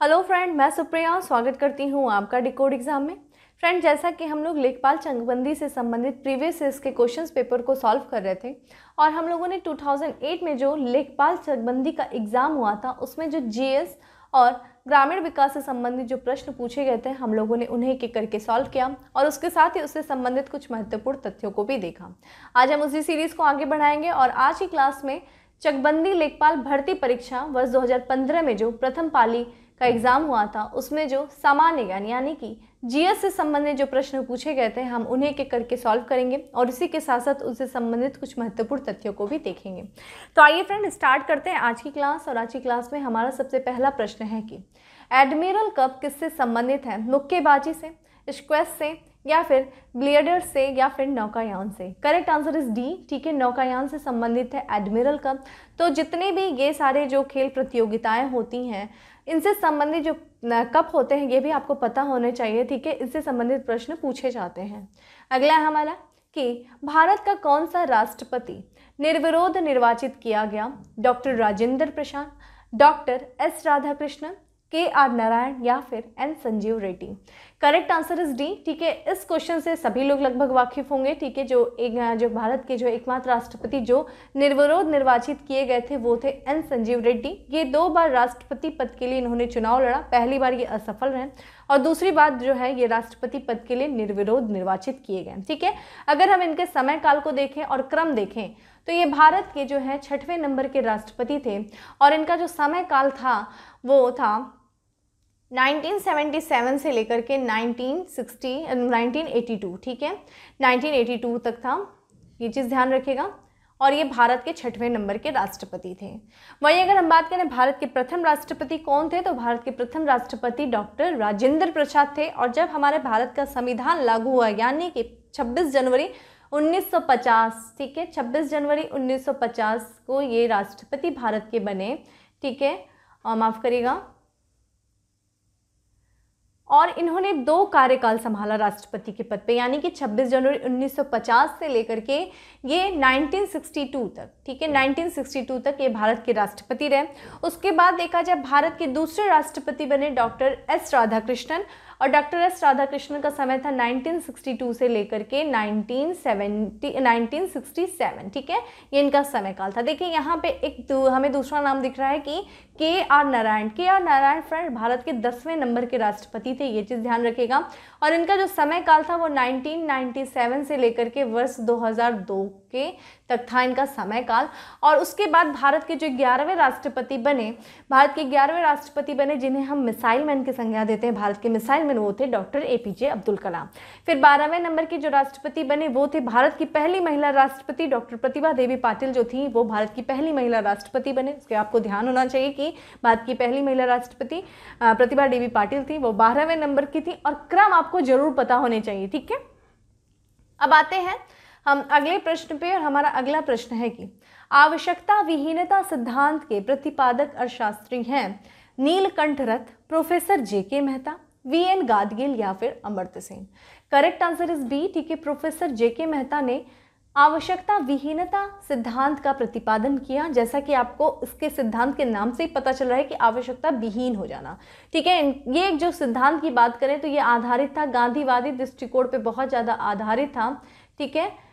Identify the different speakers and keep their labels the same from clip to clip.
Speaker 1: Hello friend, मैं सुप्रिया स्वागत करती हूँ आपका डिकोड एग्जाम में। फ्रेंड, जैसा कि हम लोग लेखपाल चकबंदी से संबंधित प्रीवियस ईयर्स के क्वेश्चंस पेपर को सॉल्व कर रहे थे और हम लोगों ने 2008 में जो लेखपाल चकबंदी का एग्ज़ाम हुआ था उसमें जो जीएस और ग्रामीण विकास से संबंधित जो प्रश्न पूछे गए थे हम लोगों ने उन्हें एक एक करके सॉल्व किया और उसके साथ ही उससे संबंधित कुछ महत्वपूर्ण तथ्यों को भी देखा। आज हम उसी सीरीज़ को आगे बढ़ाएंगे और आज की क्लास में चकबंदी लेखपाल भर्ती परीक्षा वर्ष 2015 में जो प्रथम पाली का एग्ज़ाम हुआ था उसमें जो सामान्य ज्ञान यानी कि जीएस से संबंधित जो प्रश्न पूछे गए थे हम उन्हें एक एक करके सॉल्व करेंगे और इसी के साथ साथ उससे संबंधित कुछ महत्वपूर्ण तथ्यों को भी देखेंगे। तो आइए फ्रेंड स्टार्ट करते हैं आज की क्लास। और आज की क्लास में हमारा सबसे पहला प्रश्न है कि एडमिरल कप किससे संबंधित है? मुक्केबाजी से, स्क्वैश से, या फिर ब्लियर्डर से, या फिर नौकायान से। Correct answer is D. ठीक है, नौकायान से संबंधित है एडमिरल कप। तो जितने भी ये सारे जो खेल प्रतियोगिताएं होती हैं इनसे संबंधित जो कप होते हैं ये भी आपको पता होने चाहिए। ठीक है, इससे संबंधित प्रश्न पूछे जाते हैं। अगला है हमारा कि भारत का कौन सा राष्ट्रपति निर्विरोध निर्वाचित किया गया? Doctor Rajendra Prasad, doctor S Radhakrishnan, K R. Narayan, या फिर N Sanjiva Reddy. Correct answer is D. ठीक है, इस क्वेश्चन से सभी लोग लगभग वाकिफ होंगे। ठीक है, जो भारत के जो एकमात्र राष्ट्रपति जो निर्विरोध निर्वाचित किए गए थे वो थे एन संजीव रेड्डी। ये 2 बार राष्ट्रपति पद के लिए इन्होंने चुनाव लड़ा। पहली बार ये असफल रहे और दूसरी बार जो है ये राष्ट्रपति पद के लिए निर्विरोध निर्वाचित किए गए। ठीक है, अगर हम इनके समय काल को देखें और क्रम देखें तो ये भारत के जो है 6वें नंबर के राष्ट्रपति थे और इनका जो समय काल था वो था 1977 से लेकर के 1982। ठीक है, 1982 तक था, ये चीज़ ध्यान रखिएगा। और ये भारत के 6वें नंबर के राष्ट्रपति थे। वहीं अगर हम बात करें भारत के प्रथम राष्ट्रपति कौन थे तो भारत के प्रथम राष्ट्रपति डॉक्टर राजेंद्र प्रसाद थे। और जब हमारे भारत का संविधान लागू हुआ यानी कि 26 जनवरी 1950, ठीक है, 26 जनवरी 1950 को ये राष्ट्रपति भारत के बने। ठीक है, माफ़ करिएगा। और इन्होंने 2 कार्यकाल संभाला राष्ट्रपति के पद पे यानी कि 26 जनवरी 1950 से लेकर के ये 1962 तक। ठीक है, 1962 तक ये भारत के राष्ट्रपति रहे। उसके बाद देखा जाए भारत के दूसरे राष्ट्रपति बने डॉक्टर एस राधाकृष्णन और डॉक्टर एस राधाकृष्णन का समय था 1962 से लेकर के 1967। ठीक है, ये इनका समय काल था। देखिए यहाँ पे हमें दूसरा नाम दिख रहा है कि KR. Narayan. KR. Narayan friend Bharat के 10वें नंबर के राष्ट्रपति थे, ये चीज़ ध्यान रखिएगा। और इनका जो समय काल था वो 1997 से लेकर के वर्ष 2002 के तक था इनका समय काल। और उसके बाद भारत के जो 11वें राष्ट्रपति बने, जिन्हें हम मिसाइल मैन की संज्ञा देते हैं, भारत के मिसाइल मैन, वो थे डॉक्टर एपीजे अब्दुल कलाम। फिर 12वें नंबर के जो राष्ट्रपति बने वो थे भारत की पहली महिला राष्ट्रपति डॉक्टर प्रतिभा देवी पाटिल जो थी, वो भारत की पहली महिला राष्ट्रपति बने। उसके आपको ध्यान होना चाहिए कि भारत की पहली महिला राष्ट्रपति प्रतिभा देवी पाटिल थी, वो 12वें नंबर की थी। और क्रम आपको जरूर पता होने चाहिए। ठीक है, अब आते हैं हम अगले प्रश्न पे और हमारा अगला प्रश्न है कि आवश्यकता विहीनता सिद्धांत के प्रतिपादक अर्थशास्त्री हैं Nilakantha Rath, professor J K. Mehta, V N. Gadgil, या फिर Amartya Sen. Correct answer is B. ठीक है, प्रोफेसर जे.के. मेहता ने आवश्यकता विहीनता सिद्धांत का प्रतिपादन किया। जैसा कि आपको इसके सिद्धांत के नाम से ही पता चल रहा है कि आवश्यकता विहीन हो जाना। ठीक है, ये जो सिद्धांत की बात करें तो ये आधारित था गांधीवादी दृष्टिकोण पे, बहुत ज़्यादा आधारित था। ठीक है,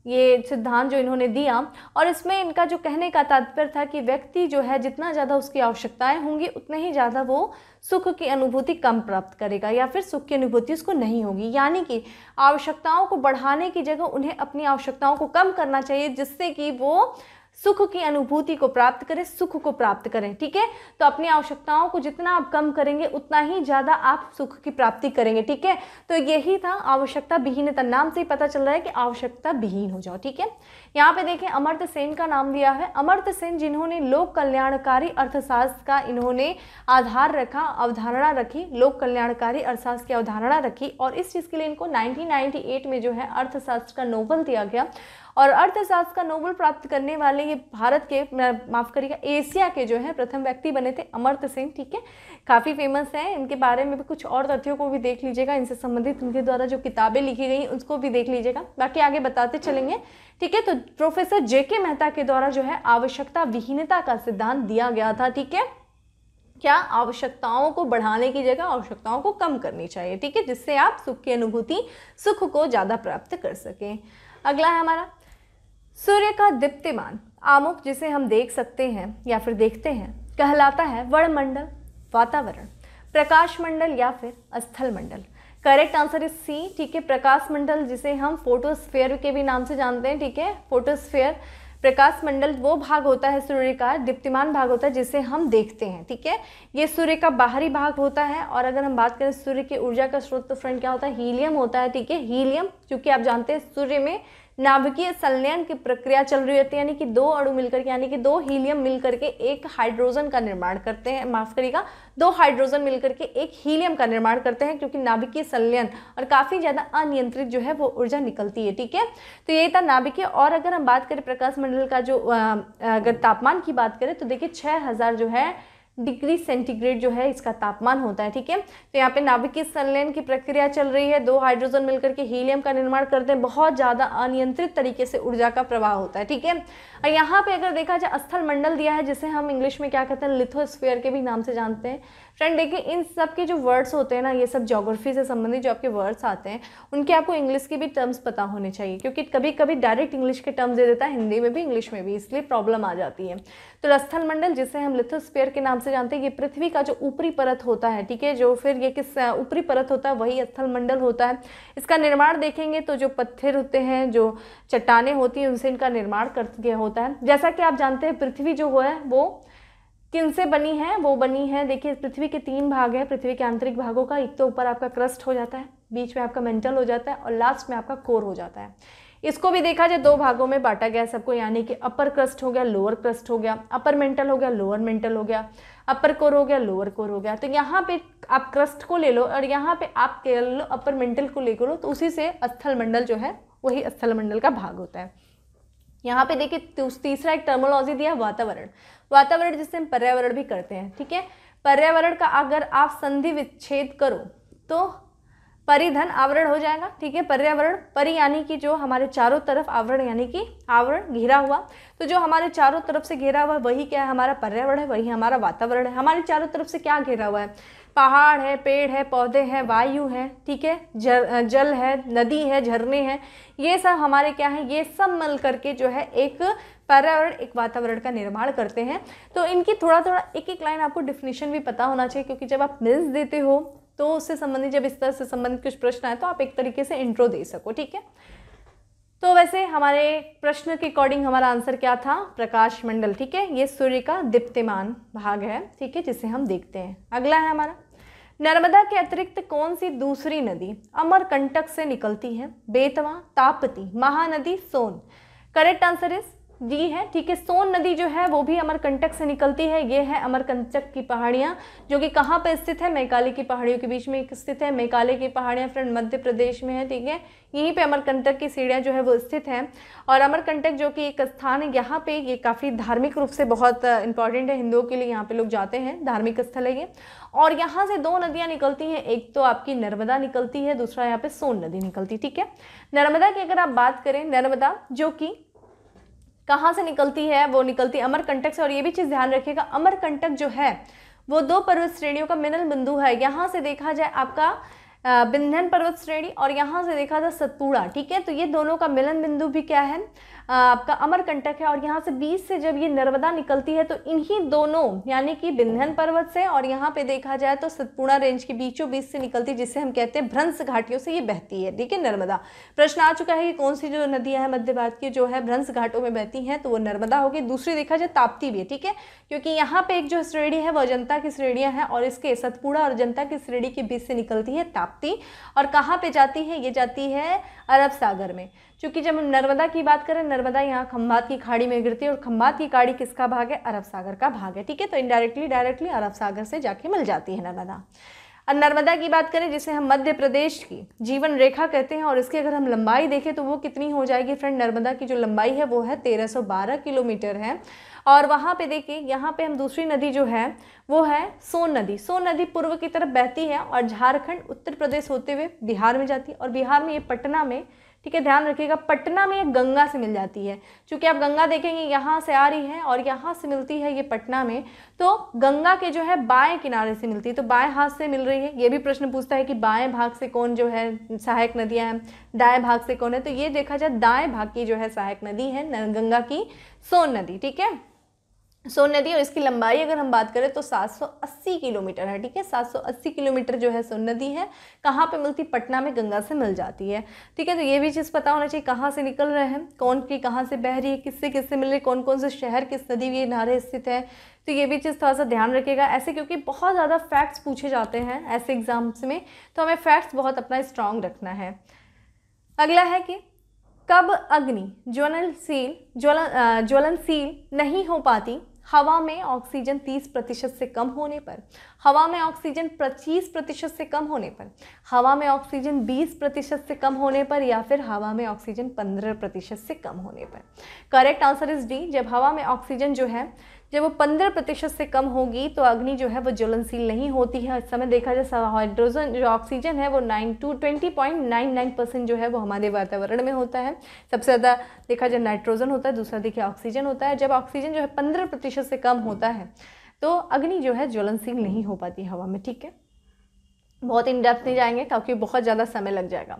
Speaker 1: ये सिद्धांत जो इन्होंने दिया और इसमें इनका जो कहने का तात्पर्य था कि व्यक्ति जो है जितना ज़्यादा उसकी आवश्यकताएं होंगी उतने ही ज़्यादा वो सुख की अनुभूति कम प्राप्त करेगा या फिर सुख की अनुभूति उसको नहीं होगी। यानी कि आवश्यकताओं को बढ़ाने की जगह उन्हें अपनी आवश्यकताओं को कम करना चाहिए जिससे कि वो सुख की अनुभूति को प्राप्त करें, सुख को प्राप्त करें। ठीक है, तो अपनी आवश्यकताओं को जितना आप कम करेंगे उतना ही ज़्यादा आप सुख की प्राप्ति करेंगे। ठीक है, तो यही था आवश्यकता विहीनता। नाम से ही पता चल रहा है कि आवश्यकता विहीन हो जाओ। ठीक है, यहाँ पे देखें अमर्त्य सेन का नाम दिया है। अमर्त्य सेन जिन्होंने लोक कल्याणकारी अर्थशास्त्र का इन्होंने आधार रखा, अवधारणा रखी, लोक कल्याणकारी अर्थशास्त्र की अवधारणा रखी और इस चीज़ के लिए इनको 1998 में जो है अर्थशास्त्र का नोबेल दिया गया। और अर्थशास्त्र का नोबेल प्राप्त करने वाले ये भारत के, माफ़ करिएगा, एशिया के जो है प्रथम व्यक्ति बने थे अमर्त्य सेन। ठीक है, काफ़ी फेमस हैं, इनके बारे में भी कुछ और तथ्यों को भी देख लीजिएगा, इनसे संबंधित इनके द्वारा जो किताबें लिखी गई उसको भी देख लीजिएगा, बाकी आगे बताते चलेंगे। ठीक है, तो प्रोफेसर जे.के. मेहता के द्वारा जो है आवश्यकता विहीनता का सिद्धांत दिया गया था। ठीक है, क्या आवश्यकताओं को बढ़ाने की जगह आवश्यकताओं को कम करनी चाहिए, ठीक है, जिससे आप सुख की अनुभूति, सुख को ज़्यादा प्राप्त कर सकें। अगला है हमारा सूर्य का दीप्तिमान आमुख, जिसे हम देख सकते हैं या फिर देखते हैं, कहलाता है वर्णमंडल, वातावरण, प्रकाश मंडल या फिर स्थल मंडल। करेक्ट आंसर इज सी, ठीक है, प्रकाश मंडल, जिसे हम फोटोस्फीयर के भी नाम से जानते हैं, ठीक है, फोटोस्फीयर। प्रकाश मंडल वो भाग होता है सूर्य का, दीप्तिमान भाग होता है जिसे हम देखते हैं, ठीक है, ये सूर्य का बाहरी भाग होता है। और अगर हम बात करें सूर्य की ऊर्जा का स्रोत, तो फ्रेंड क्या होता है, हीलियम होता है, ठीक है, हीलियम, क्योंकि आप जानते हैं सूर्य में नाभिकीय संलयन की प्रक्रिया चल रही होती है, यानी कि दो अणु मिलकर के, यानी कि दो हीलियम मिलकर के एक हाइड्रोजन का निर्माण करते हैं, माफ करिएगा, दो हाइड्रोजन मिलकर के एक हीलियम का निर्माण करते हैं, क्योंकि नाभिकीय संलयन और काफ़ी ज़्यादा अनियंत्रित जो है वो ऊर्जा निकलती है, ठीक है। तो ये था नाभिकीय। और अगर हम बात करें प्रकाश मंडल का जो अगर तापमान की बात करें तो देखिए 6000 जो है डिग्री सेंटीग्रेड जो है इसका तापमान होता है, ठीक है। तो यहाँ पे नाभिकीय संलयन की प्रक्रिया चल रही है, दो हाइड्रोजन मिलकर के हीलियम का निर्माण करते हैं, बहुत ज़्यादा अनियंत्रित तरीके से ऊर्जा का प्रवाह होता है, ठीक है। और यहाँ पे अगर देखा जाए स्थल मंडल दिया है, जिसे हम इंग्लिश में क्या कहते हैं, लिथोस्फीयर के भी नाम से जानते हैं। फ्रेंड देखिए इन सब के जो वर्ड्स होते हैं ना, ये सब ज्योग्राफी से संबंधित जो आपके वर्ड्स आते हैं, उनके आपको इंग्लिश की भी टर्म्स पता होने चाहिए, क्योंकि कभी कभी डायरेक्ट इंग्लिश के टर्म्स दे देता है, हिंदी में भी इंग्लिश में भी, इसलिए प्रॉब्लम आ जाती है। तो स्थल मंडल, जिसे हम लिथोस्फीयर के नाम से जानते हैं, ये पृथ्वी का जो ऊपरी परत होता है, ठीक है, जो फिर ये किस ऊपरी परत होता है वही स्थल मंडल होता है। इसका निर्माण देखेंगे तो जो पत्थर होते हैं, जो चट्टानें होती हैं, उनसे इनका निर्माण कर गया होता है। जैसा कि आप जानते हैं पृथ्वी जो है वो किन से बनी है, वो बनी है, देखिए पृथ्वी के 3 भाग हैं, पृथ्वी के आंतरिक भागों का, एक तो ऊपर आपका क्रस्ट हो जाता है, बीच में आपका मेंटल हो जाता है और लास्ट में आपका कोर हो जाता है। इसको भी देखा जाए 2 भागों में बांटा गया सबको, यानी कि अपर क्रस्ट हो गया, लोअर क्रस्ट हो गया, अपर मेंटल हो गया, लोअर मेंटल हो गया, अपर कोर हो गया, लोअर कोर हो गया। तो यहाँ पे आप क्रस्ट को ले लो और यहाँ पे आप ले लो अपर मेंटल को ले लो, तो उसी से स्थल मंडल जो है वही स्थल मंडल का भाग होता है। यहाँ पे देखिए तीसरा एक टर्मिनोलॉजी दिया है वातावरण, वातावरण जिसे हम पर्यावरण भी करते हैं, ठीक है। पर्यावरण का अगर आप संधि विच्छेद करो तो परिधन आवरण हो जाएगा, ठीक है। पर्यावरण परि यानी कि जो हमारे चारों तरफ, आवरण यानी कि आवरण घेरा हुआ, तो जो हमारे चारों तरफ से घेरा हुआ वही क्या है, हमारा पर्यावरण है, वही हमारा वातावरण है। हमारे चारों तरफ से क्या घेरा हुआ है, पहाड़ है, पेड़ है, पौधे हैं, वायु है, ठीक है, जल है, नदी है, झरने हैं, ये सब हमारे क्या है, ये सब मिल करके जो है एक पर्यावरण, एक वातावरण का निर्माण करते हैं। तो इनकी थोड़ा थोड़ा एक एक लाइन आपको डिफिनीशन भी पता होना चाहिए, क्योंकि जब आप मिल्स देते हो तो उससे संबंधित, जब इस तरह से संबंधित कुछ प्रश्न आए तो आप एक तरीके से इंट्रो दे सको, ठीक है। तो वैसे हमारे प्रश्न के अकॉर्डिंग हमारा आंसर क्या था, प्रकाश मंडल, ठीक है, ये सूर्य का दीप्तिमान भाग है, ठीक है, जिसे हम देखते हैं। अगला है हमारा नर्मदा के अतिरिक्त कौन सी दूसरी नदी अमरकंटक से निकलती है, बेतवा, ताप्ती, महानदी, सोन। करेक्ट आंसर इज डी है, ठीक है। सोन नदी जो है वो भी अमरकंटक से निकलती है। ये है अमरकंटक की पहाड़ियाँ, जो कि कहाँ पे स्थित है, मैकाली की पहाड़ियों के बीच में स्थित है। मैकाली की पहाड़ियाँ फ्रेंड मध्य प्रदेश में है, ठीक है, यहीं पे अमरकंटक की सीढ़ियाँ जो है वो स्थित हैं। और अमरकंटक जो कि एक स्थान है, यहाँ पे ये काफ़ी धार्मिक रूप से बहुत इंपॉर्टेंट है हिंदुओं के लिए, यहाँ पे लोग जाते हैं, धार्मिक स्थल है ये। और यहाँ से 2 नदियाँ निकलती हैं, एक तो आपकी नर्मदा निकलती है, दूसरा यहाँ पे सोन नदी निकलती, ठीक है। नर्मदा की अगर आप बात करें, नर्मदा जो कि कहाँ से निकलती है, वो निकलती है अमरकंटक से। और ये भी चीज़ ध्यान रखिएगा, अमरकंटक जो है वो 2 पर्वत श्रेणियों का मिलन बिंदु है। यहाँ से देखा जाए आपका विंध्यन पर्वत श्रेणी और यहाँ से देखा जाए सतपुड़ा, ठीक है। तो ये दोनों का मिलन बिंदु भी क्या है, आपका अमरकंटक है। और यहाँ से बीच से जब ये नर्मदा निकलती है तो इन्हीं दोनों, यानी कि विंध्यन पर्वत से और यहाँ पे देखा जाए तो सतपुड़ा रेंज के बीचों बीच से निकलती है, जिसे हम कहते हैं भ्रंश घाटियों से ये बहती है, ठीक है, नर्मदा। प्रश्न आ चुका है कि कौन सी जो नदियाँ हैं मध्य भारत की जो है भ्रंश घाटों में बहती हैं, तो वो नर्मदा होगी। दूसरी देखा जाए ताप्ती भी है, ठीक है, क्योंकि यहाँ पे एक जो श्रेणी है वो अजंता की श्रेणियाँ हैं और इसके सतपुड़ा और अजंता की श्रेणी के बीच से निकलती है ताप्ती। और कहाँ पे जाती है, ये जाती है अरब सागर में। क्योंकि जब हम नर्मदा की बात करें, नर्मदा यहाँ खंभात की खाड़ी में गिरती है और खंभात की खाड़ी किसका भाग है, अरब सागर का भाग है, ठीक है। तो इनडायरेक्टली डायरेक्टली अरब सागर से जाके मिल जाती है नर्मदा। और नर्मदा की बात करें, जिसे हम मध्य प्रदेश की जीवन रेखा कहते हैं, और इसकी अगर हम लंबाई देखें तो वो कितनी हो जाएगी फ्रेंड, नर्मदा की जो लंबाई है वो है 1312 किलोमीटर है। और वहाँ पे देखिए, यहाँ पे हम दूसरी नदी जो है वो है सोन नदी। सोन नदी पूर्व की तरफ बहती है और झारखंड, उत्तर प्रदेश होते हुए बिहार में जाती है। और बिहार में ये पटना में, ठीक है, ध्यान रखिएगा। पटना में गंगा से मिल जाती है, क्योंकि आप गंगा देखेंगे यहाँ से आ रही है और यहाँ से मिलती है ये पटना में, तो गंगा के जो है बाएं किनारे से मिलती है, तो बाएं हाथ से मिल रही है। ये भी प्रश्न पूछता है कि बाएं भाग से कौन जो है सहायक नदियाँ हैं, दाएं भाग से कौन है, तो ये देखा जाए दाएं भाग की जो है सहायक नदी है गंगा की सोन नदी। ठीक है, सोन नदी, और इसकी लंबाई अगर हम बात करें तो 780 किलोमीटर है। ठीक है, 780 किलोमीटर जो है सोन नदी है। कहाँ पे मिलती? पटना में गंगा से मिल जाती है। ठीक है, तो ये भी चीज़ पता होना चाहिए कहाँ से निकल रहे हैं, कौन की कहाँ से बह रही है, किससे किससे मिल रही है, कौन कौन से शहर किस नदी के किनारे स्थित है। तो ये भी चीज़ थोड़ा सा ध्यान रखिएगा ऐसे, क्योंकि बहुत ज़्यादा फैक्ट्स पूछे जाते हैं ऐसे एग्जाम्स में, तो हमें फैक्ट्स बहुत अपना स्ट्रांग रखना है। अगला है कि कब अग्नि ज्वलनशील नहीं हो पाती? हवा में ऑक्सीजन 30% से कम होने पर, हवा में ऑक्सीजन 25% से कम होने पर, हवा में ऑक्सीजन 20% से कम होने पर, या फिर हवा में ऑक्सीजन 15% से कम होने पर। Correct answer is D. जब हवा में ऑक्सीजन जो है जब वो 15% से कम होगी तो अग्नि जो है वो ज्वलनशील नहीं होती है। इस समय देखा जाए हाइड्रोजन जो ऑक्सीजन है वो 20.99% जो है वो हमारे वातावरण में होता है। सबसे ज़्यादा देखा जाए नाइट्रोजन होता है, दूसरा देखिए ऑक्सीजन होता है। जब ऑक्सीजन जो है 15% से कम होता है तो अग्नि जो है ज्वलनशील नहीं हो पाती हवा में। ठीक है, बहुत इन डेप्थ नहीं जाएंगे क्योंकि बहुत ज़्यादा समय लग जाएगा।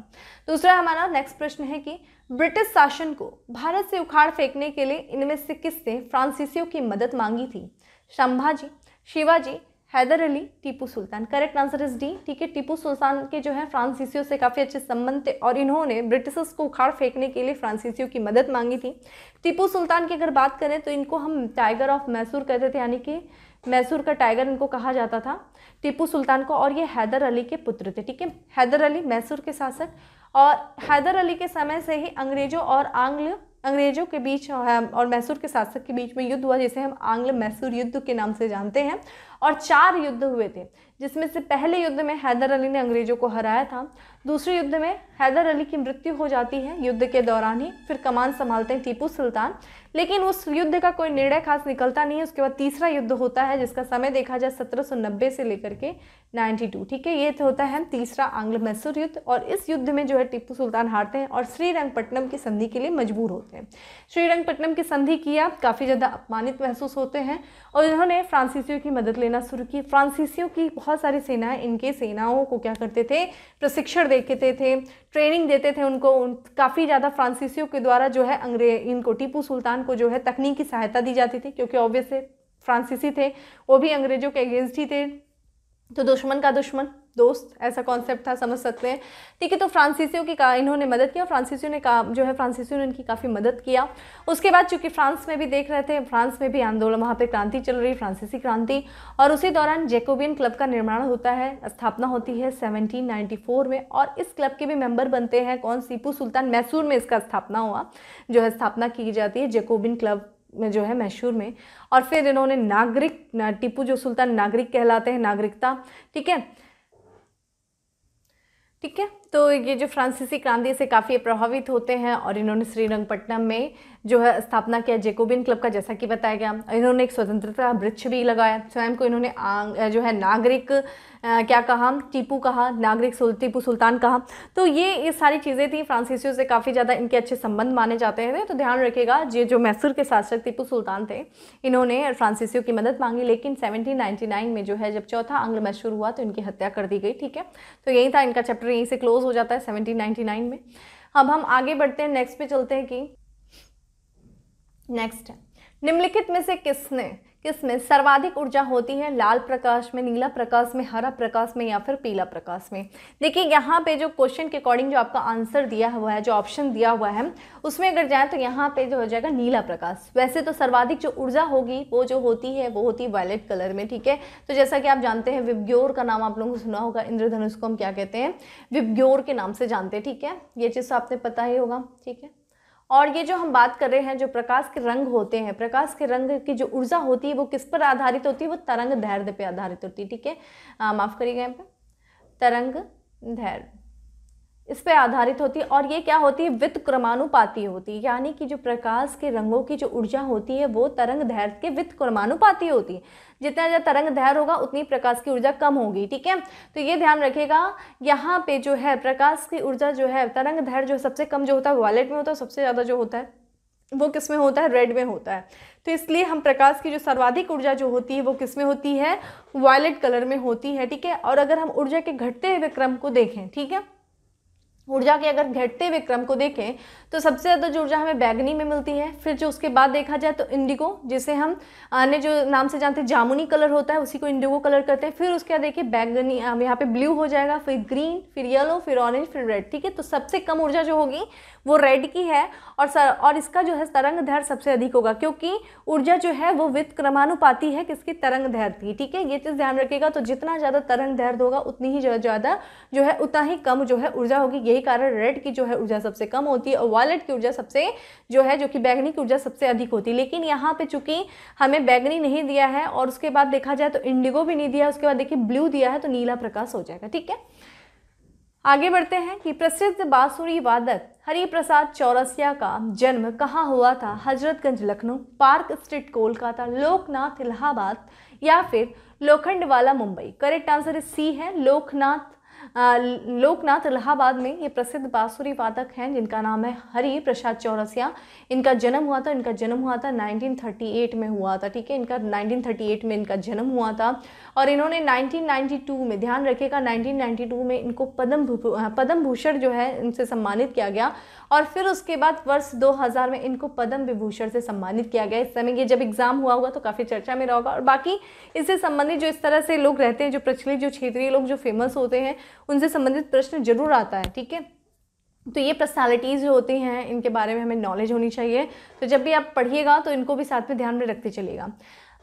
Speaker 1: दूसरा हमारा नेक्स्ट प्रश्न है कि ब्रिटिश शासन को भारत से उखाड़ फेंकने के लिए इनमें से किसने फ्रांसीसियों की मदद मांगी थी? Sambhaji, Shivaji, Haidar Ali, Tipu Sultan. Correct answer is D. ठीक है, टीपू सुल्तान के जो है फ्रांसीसियों से काफ़ी अच्छे संबंध थे और इन्होंने ब्रिटिशर्स को उखाड़ फेंकने के लिए फ्रांसीसियों की मदद मांगी थी। टीपू सुल्तान की अगर बात करें तो इनको हम टाइगर ऑफ मैसूर कहते थे, यानी कि मैसूर का टाइगर इनको कहा जाता था टीपू सुल्तान को, और ये हैदर अली के पुत्र थे। ठीक है, हैदर अली मैसूर के शासक, और हैदर अली के समय से ही अंग्रेजों के बीच और मैसूर के शासक के बीच में युद्ध हुआ, जिसे हम आंग्ल मैसूर युद्ध के नाम से जानते हैं। और 4 युद्ध हुए थे, जिसमें से पहले युद्ध में हैदर अली ने अंग्रेजों को हराया था। दूसरे युद्ध में हैदर अली की मृत्यु हो जाती है युद्ध के दौरान ही, फिर कमान संभालते हैं टीपू सुल्तान, लेकिन उस युद्ध का कोई निर्णय खास निकलता नहीं है। उसके बाद तीसरा युद्ध होता है जिसका समय देखा जाए 1790 से लेकर के 92। ठीक है, ये होता है तीसरा आंग्ल मैसूर युद्ध, और इस युद्ध में जो है टीपू सुल्तान हारते हैं और श्रीरंगपट्टनम की संधि के लिए मजबूर होते हैं। श्रीरंगपट्टनम की संधि किया, काफ़ी ज़्यादा अपमानित महसूस होते हैं और इन्होंने फ्रांसीसियों की मदद लेना शुरू की। फ्रांसीसियों की बहुत सारी सेनाएं इनके सेनाओं को क्या करते थे? प्रशिक्षण देते थे, ट्रेनिंग देते थे उनको। काफ़ी ज़्यादा फ्रांसीसियों के द्वारा जो है इनको टीपू सुल्तान को जो है तकनीकी सहायता दी जाती थी, क्योंकि ऑब्वियसली फ्रांसीसी थे, वो भी अंग्रेजों के अगेंस्ट ही थे, तो दुश्मन का दुश्मन दोस्त, ऐसा कॉन्सेप्ट था, समझ सकते हैं। ठीक है, तो फ्रांसीसियों की इन्होंने मदद किया, फ्रांसीसियों ने इनकी काफ़ी मदद किया। उसके बाद चूंकि फ्रांस में भी देख रहे थे, फ्रांस में भी आंदोलन, वहाँ पे क्रांति चल रही, फ्रांसीसी क्रांति, और उसी दौरान जैकोबियन क्लब का निर्माण होता है, स्थापना होती है 1794 में, और इस क्लब के भी मेंबर बनते हैं कौन? टीपू सुल्तान। मैसूर में इसका स्थापना हुआ, जो है स्थापना की जाती है जैकोबियन क्लब में जो है मैसूर में। और फिर इन्होंने टीपू जो सुल्तान नागरिक कहलाते हैं, नागरिकता। ठीक है, तो ये जो फ्रांसीसी क्रांति से काफ़ी प्रभावित होते हैं और इन्होंने श्रीरंगपट्टनम में जो है स्थापना किया जैकोबियन क्लब का, जैसा कि बताया गया। इन्होंने एक स्वतंत्रता वृक्ष भी लगाया, स्वयं को इन्होंने जो है नागरिक क्या कहा? टीपू कहा, नागरिक टीपू सुल्तान कहा। तो ये सारी चीज़ें थी। फ्रांसीसियों से काफ़ी ज़्यादा इनके अच्छे संबंध माने जाते हैं। तो ध्यान रखिएगा, ये जो मैसूर के शासक टीपू सुल्तान थे, इन्होंने फ्रांसीसियों की मदद मांगी, लेकिन 1799 में जो है जब चौथा आंग्ल मैसूर हुआ तो इनकी हत्या कर दी गई। ठीक है, तो यही था, इनका चैप्टर यहीं से क्लोज हो जाता है 1799 में। अब हम आगे बढ़ते हैं, नेक्स्ट पे चलते हैं कि नेक्स्ट है निम्नलिखित में से किसमें सर्वाधिक ऊर्जा होती है? लाल प्रकाश में, नीला प्रकाश में, हरा प्रकाश में, या फिर पीला प्रकाश में। देखिए यहाँ पे जो क्वेश्चन के अकॉर्डिंग जो आपका आंसर दिया हुआ है, जो ऑप्शन दिया हुआ है, उसमें अगर जाए तो यहाँ पे जो हो जाएगा नीला प्रकाश। वैसे तो सर्वाधिक जो ऊर्जा होगी वो जो होती है वो होती है वायलेट कलर में। ठीक है, तो जैसा कि आप जानते हैं विबग्योर का नाम आप लोगों को सुना होगा, इंद्रधनुष को हम क्या कहते हैं? विबग्योर के नाम से जानते हैं। ठीक है, ये चीज़ तो आपने पता ही होगा। ठीक है, और ये जो हम बात कर रहे हैं, जो प्रकाश के रंग होते हैं, प्रकाश के रंग की जो ऊर्जा होती है वो किस पर आधारित होती है? वो तरंग दैर्ध्य पे आधारित होती है। ठीक है, माफ करिएगा यहाँ पे तरंग दैर्ध्य। इस पे आधारित होती है। और ये क्या होती है, व्युत्क्रमानुपाती होती है, यानी कि जो प्रकाश के रंगों की जो ऊर्जा होती है वो तरंग दैर्घ्य के व्युत्क्रमानुपाती होती है। जितना ज़्यादा तरंग दैर्घ्य होगा उतनी प्रकाश की ऊर्जा कम होगी, ठीक है। तो ये ध्यान रखिएगा, यहाँ पे जो है प्रकाश की ऊर्जा जो है तरंग दैर्घ्य जो सबसे कम जो होता है वायलेट में होता है, सबसे ज़्यादा जो होता है वो किस में होता है, रेड में होता है। तो इसलिए हम प्रकाश की जो सर्वाधिक ऊर्जा जो होती है वो किस में होती है, वायलेट कलर में होती है, ठीक है। और अगर हम ऊर्जा के घटते हुए क्रम को देखें, ठीक है, ऊर्जा के अगर घटते हुए क्रम को देखें तो सबसे ज़्यादा जो ऊर्जा हमें बैगनी में मिलती है, फिर जो उसके बाद देखा जाए तो इंडिगो, जिसे हम अन्य जो नाम से जानते हैं जामुनी कलर होता है उसी को इंडिगो कलर करते हैं। फिर उसके बाद देखिए बैगनी, यहाँ पे ब्लू हो जाएगा, फिर ग्रीन, फिर येलो, फिर ऑरेंज, फिर रेड, ठीक है। तो सबसे कम ऊर्जा जो होगी वो रेड की है, और इसका जो है तरंग दैर्घ्य सबसे अधिक होगा, क्योंकि ऊर्जा जो है वो व्युत्क्रमानुपाती है किसकी, तरंग दैर्घ्य की, ठीक है। ये चीज़ ध्यान रखिएगा। तो जितना ज़्यादा तरंग दैर्घ्य होगा उतनी ही ज़्यादा जो है उतना ही कम जो है ऊर्जा होगी। यही कारण रेड की जो है ऊर्जा सबसे कम होती है और वायलेट की ऊर्जा सबसे जो है, जो कि बैगनी की ऊर्जा सबसे अधिक होती है। लेकिन यहाँ पे चूंकि हमें बैगनी नहीं दिया है और उसके बाद देखा जाए तो इंडिगो भी नहीं दिया है, उसके बाद देखिए ब्लू दिया है, तो नीला प्रकाश हो जाएगा, ठीक है। आगे बढ़ते हैं कि प्रसिद्ध बांसुरी वादक हरिप्रसाद चौरसिया का जन्म कहाँ हुआ था, हजरतगंज लखनऊ, पार्क स्ट्रीट कोलकाता, लोकनाथ इलाहाबाद या फिर Lokhandwala Mumbai. Correct answer C है लोकनाथ इलाहाबाद में ये प्रसिद्ध बांसुरी वादक हैं जिनका नाम है हरि प्रसाद चौरसिया। इनका जन्म हुआ था 1938 में हुआ था, ठीक है। इनका 1938 में इनका जन्म हुआ था और इन्होंने 1992 में, ध्यान रखिएगा, 1992 में इनको पद्म भूषण जो है इनसे सम्मानित किया गया और फिर उसके बाद वर्ष 2000 में इनको पद्म विभूषण से सम्मानित किया गया। इस समय ये जब एग्जाम हुआ होगा तो काफ़ी चर्चा में रहा होगा। और बाकी इससे संबंधित जो इस तरह से लोग रहते हैं, जो प्रचलित जो क्षेत्रीय लोग जो फेमस होते हैं, उनसे संबंधित प्रश्न जरूर आता है, ठीक है। तो ये पर्सनालिटीज़ जो होती हैं इनके बारे में हमें नॉलेज होनी चाहिए। तो जब भी आप पढ़िएगा तो इनको भी साथ में ध्यान में रखते चलिएगा।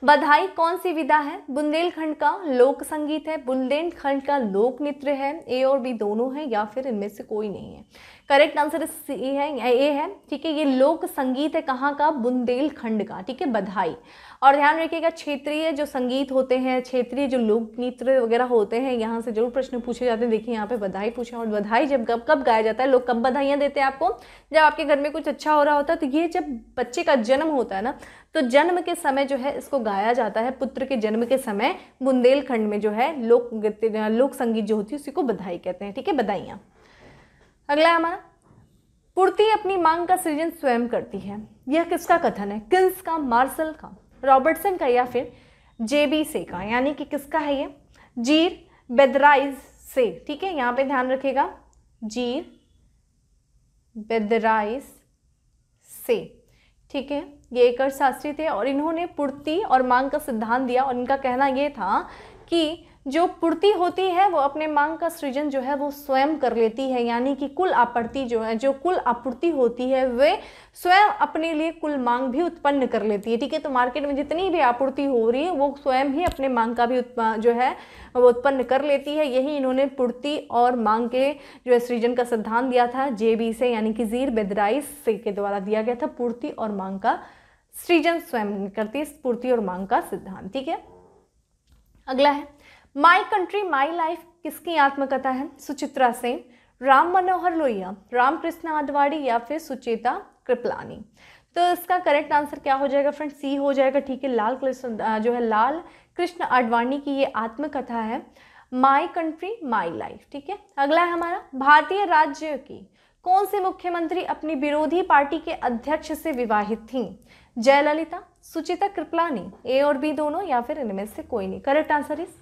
Speaker 1: बधाई कौन सी विधा है, बुंदेलखंड का लोक संगीत है, बुंदेलखंड का लोक नृत्य है, ए और बी दोनों है या फिर इनमें से कोई नहीं है। करेक्ट आंसर सी है, ए है, ठीक है। ये लोक संगीत है कहाँ का, बुंदेलखंड का, ठीक है, बधाई। और ध्यान रखिएगा क्षेत्रीय जो संगीत होते हैं, क्षेत्रीय जो लोक नृत्य वगैरह होते हैं, यहाँ से जरूर प्रश्न पूछे जाते हैं। देखिए यहाँ पे बधाई पूछा, और बधाई जब कब गाया जाता है, लोग कब बधाइयाँ देते हैं आपको, जब आपके घर में कुछ अच्छा हो रहा होता है। तो ये जब बच्चे का जन्म होता है ना, तो जन्म के समय जो है इसको गाया जाता है, पुत्र के जन्म के समय बुंदेलखंड में जो है लोक संगीत जो होती है उसी को बधाई कहते हैं, ठीक है, बधाइयाँ। अगला है हमारा, पूर्ति अपनी मांग का सृजन स्वयं करती है। यह किसका कथन है, किन्स का, मार्शल का, रॉबर्टसन का या फिर जेबी से का, यानी कि किसका है ये, जीर बेदराइज से, ठीक है। यहाँ पे ध्यान रखिएगा, जीर बेदराइज से, ठीक है। ये एक अर्थशास्त्री थे और इन्होंने पूर्ति और मांग का सिद्धांत दिया और इनका कहना ये था कि जो पूर्ति होती है वो अपने मांग का सृजन जो है वो स्वयं कर लेती है, यानी कि कुल आपूर्ति जो है, जो कुल आपूर्ति होती है वे स्वयं अपने लिए कुल मांग भी उत्पन्न कर लेती है, ठीक है। तो मार्केट में जितनी भी आपूर्ति हो रही है वो स्वयं ही अपने मांग का भी जो है वो उत्पन्न कर लेती है। यही इन्होंने पूर्ति और मांग के जो है सृजन का सिद्धांत दिया था जेबी से, यानी कि जीर बेदराइज से के द्वारा दिया गया था। पूर्ति और मांग का सृजन स्वयं करती है, पूर्ति और मांग का सिद्धांत, ठीक है। अगला है, माई कंट्री माई लाइफ किसकी आत्मकथा है, सुचित्रा सेन, राम मनोहर लोहिया, रामकृष्ण आडवाणी या फिर सुचेता कृपलानी। तो इसका करेक्ट आंसर क्या हो जाएगा फ्रेंड, सी हो जाएगा, ठीक है। लाल कृष्ण आडवाणी की ये आत्मकथा है माई कंट्री माई लाइफ, ठीक है। अगला है हमारा, भारतीय राज्य की कौन सी मुख्यमंत्री अपनी विरोधी पार्टी के अध्यक्ष से विवाहित थी, जयललिता, सुचिता कृपलानी, ए और बी दोनों या फिर इनमें से कोई नहीं। करेक्ट आंसर इज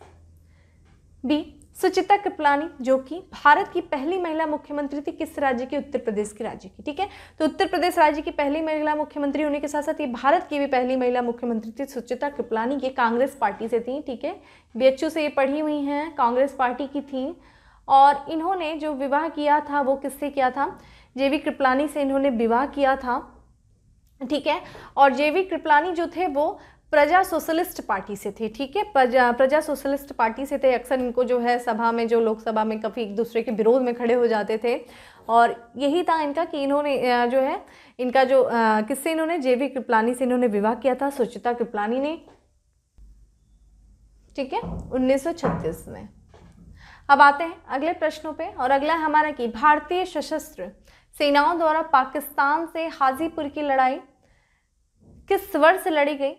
Speaker 1: बी, सुचिता कृपलानी, जो कि भारत की पहली महिला मुख्यमंत्री थी। किस राज्य की, उत्तर प्रदेश के राज्य की, ठीक है। तो उत्तर प्रदेश राज्य की पहली महिला मुख्यमंत्री होने के साथ साथ ये भारत की भी पहली महिला मुख्यमंत्री थी सुचिता कृपलानी। ये कांग्रेस पार्टी से थी, ठीक है, बीएचयू से ये पढ़ी हुई हैं, कांग्रेस पार्टी की थी। और इन्होंने जो विवाह किया था वो किससे किया था, जेबी कृपलानी से इन्होंने विवाह किया था, ठीक है। और जेबी कृपलानी जो थे वो प्रजा सोशलिस्ट पार्टी से थे, ठीक है, प्रजा सोशलिस्ट पार्टी से थे। अक्सर इनको जो है सभा में, जो लोकसभा में काफ़ी एक दूसरे के विरोध में खड़े हो जाते थे और यही था इनका कि इन्होंने जो है इनका जो किससे इन्होंने, जेबी कृपलानी से इन्होंने विवाह किया था, सुचिता कृपलानी ने, ठीक है, 1936 में। अब आते हैं अगले प्रश्नों पे, और अगला है हमारा कि भारतीय सशस्त्र सेनाओं द्वारा पाकिस्तान से हाजीपुर की लड़ाई किस वर्ष लड़ी गई?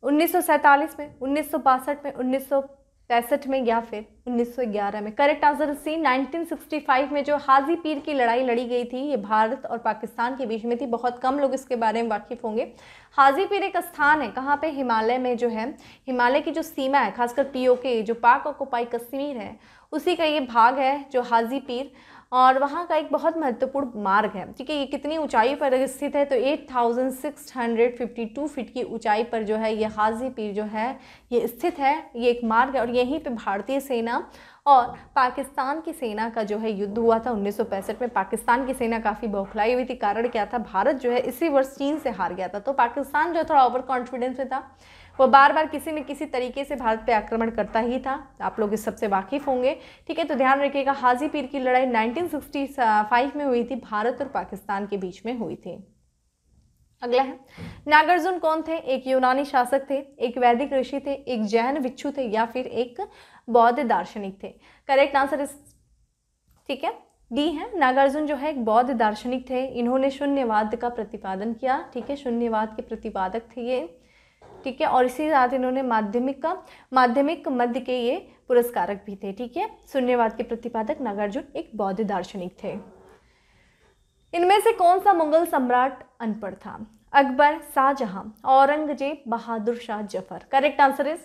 Speaker 1: 1947 में, 1962 में, 1965 में या फिर 1911 में? करेक्ट आंसर सी 1965 में जो हाजी पीर की लड़ाई लड़ी गई थी, ये भारत और पाकिस्तान के बीच में थी। बहुत कम लोग इसके बारे में वाकिफ होंगे। हाजी पीर एक स्थान है, कहाँ पे? हिमालय में जो है, हिमालय की जो सीमा है, खासकर पीओके जो पाक ऑक्युपाई कश्मीर है, उसी का ये भाग है जो हाजी पीर, और वहाँ का एक बहुत महत्वपूर्ण मार्ग है। ठीक है, ये कितनी ऊंचाई पर स्थित है? तो 8652 फीट की ऊंचाई पर जो है ये हाजी पीर जो है ये स्थित है। ये एक मार्ग है और यहीं पे भारतीय सेना और पाकिस्तान की सेना का जो है युद्ध हुआ था 1965 में। पाकिस्तान की सेना काफ़ी बौखलाई हुई थी। कारण क्या था? भारत जो है इसी वर्ष चीन से हार गया था, तो पाकिस्तान जो थोड़ा ओवर कॉन्फिडेंस में था, वो बार बार किसी न किसी तरीके से भारत पे आक्रमण करता ही था। आप लोग इस सबसे वाकिफ होंगे। ठीक है, तो ध्यान रखिएगा, हाजी पीर की लड़ाई 1965 में हुई थी, भारत और पाकिस्तान के बीच में हुई थी। अगला है, नागार्जुन कौन थे? एक यूनानी शासक थे, एक वैदिक ऋषि थे, एक जैन भिक्षु थे, या फिर एक बौद्ध दार्शनिक थे? करेक्ट आंसर इस, ठीक है, डी है। नागार्जुन जो है एक बौद्ध दार्शनिक थे। इन्होंने शून्यवाद का प्रतिपादन किया। ठीक है, शून्यवाद के प्रतिपादक थे ये। ठीक है, और इसी साथ इन्होंने माध्यमिक मध्य के ये पुरस्कारक भी थे। ठीक है, शून्यवाद के प्रतिपादक नागार्जुन एक बौद्ध दार्शनिक थे। इनमें से कौन सा मुगल सम्राट अनपढ़ था? Akbar, Shah Jahan, Aurangzeb, Bahadur Shah Zafar? Correct answer is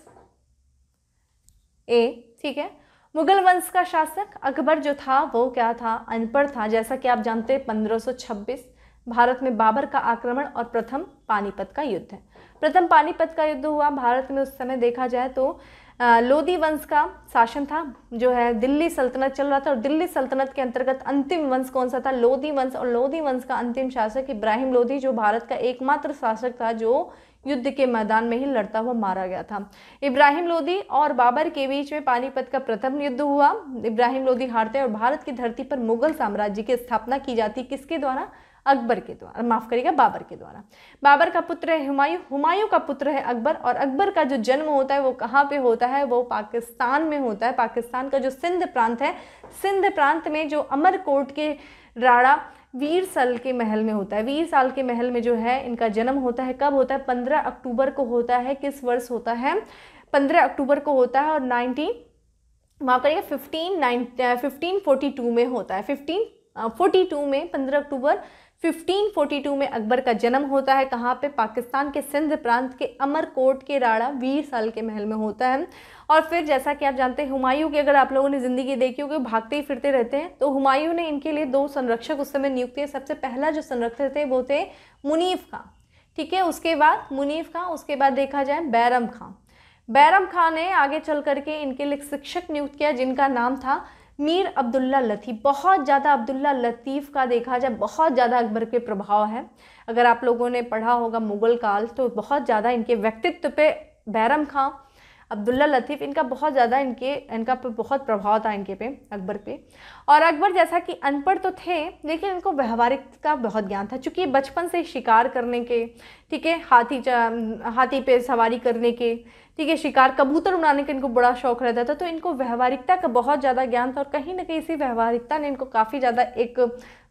Speaker 1: A. ठीक है, मुगल वंश का शासक अकबर जो था वो क्या था? अनपढ़ था। जैसा कि आप जानते हैं 1526 भारत में बाबर का आक्रमण और प्रथम पानीपत का युद्ध है। प्रथम पानीपत का युद्ध हुआ भारत में। उस समय देखा जाए तो लोधी वंश का शासन था, जो है दिल्ली सल्तनत चल रहा था, और दिल्ली सल्तनत के अंतर्गत अंतिम वंश कौन सा था? लोधी वंश। और लोधी वंश का अंतिम शासक इब्राहिम लोधी, जो भारत का एकमात्र शासक था जो युद्ध के मैदान में ही लड़ता हुआ मारा गया था। इब्राहिम लोधी और बाबर के बीच में पानीपत का प्रथम युद्ध हुआ। इब्राहिम लोधी हारते और भारत की धरती पर मुगल साम्राज्य की स्थापना की जाती। किसके द्वारा? अकबर के द्वारा, माफ करिएगा, बाबर के द्वारा। बाबर का पुत्र है हुमायूं, हुमायूं का पुत्र है अकबर, और अकबर का जो जन्म होता है वो कहाँ पे होता है? वो पाकिस्तान में होता है। पाकिस्तान का जो सिंध प्रांत है, सिंध प्रांत में जो अमरकोट के राणा वीर साल के महल में होता है। वीर साल के महल में जो है इनका जन्म होता है। कब होता है? 15 अक्टूबर को होता है। किस वर्ष होता है? 15 अक्टूबर को होता है, और 1542 में होता है। 1542 में, 15 अक्टूबर 1542 में अकबर का जन्म होता है। कहाँ पे? पाकिस्तान के सिंध प्रांत के अमरकोट के राणा वीर साल के महल में होता है। और फिर जैसा कि आप जानते हैं हुमायूं की अगर आप लोगों ने ज़िंदगी देखी होगी, भागते ही फिरते रहते हैं, तो हुमायूं ने इनके लिए 2 संरक्षक उस समय नियुक्त किए। सबसे पहला जो संरक्षक थे वो थे मुनीफ खां। ठीक है, उसके बाद मुनीफ खां, उसके बाद देखा जाए बैरम खां। बैरम खां ने आगे चल करके इनके लिए शिक्षक नियुक्त किया जिनका नाम था मीर अब्दुल्ला लतीफ़। बहुत ज़्यादा अब्दुल्ला लतीफ़ का देखा जाए बहुत ज़्यादा अकबर पे प्रभाव है। अगर आप लोगों ने पढ़ा होगा मुगल काल, तो बहुत ज़्यादा इनके व्यक्तित्व पे बैरम खां, अब्दुल्ला लतीफ़, इनका बहुत ज़्यादा इनका पे बहुत प्रभाव था इनके पे, अकबर पे। और अकबर जैसा कि अनपढ़ तो थे, लेकिन इनको व्यवहारिक का बहुत ज्ञान था, चूँकि बचपन से शिकार करने के, ठीक है, हाथी पे सवारी करने के, ठीक है, शिकार कबूतर उड़ाने का इनको बड़ा शौक रहता था। तो इनको व्यवहारिकता का बहुत ज़्यादा ज्ञान था, और कहीं ना कहीं इसी व्यवहारिकता ने इनको काफ़ी ज़्यादा एक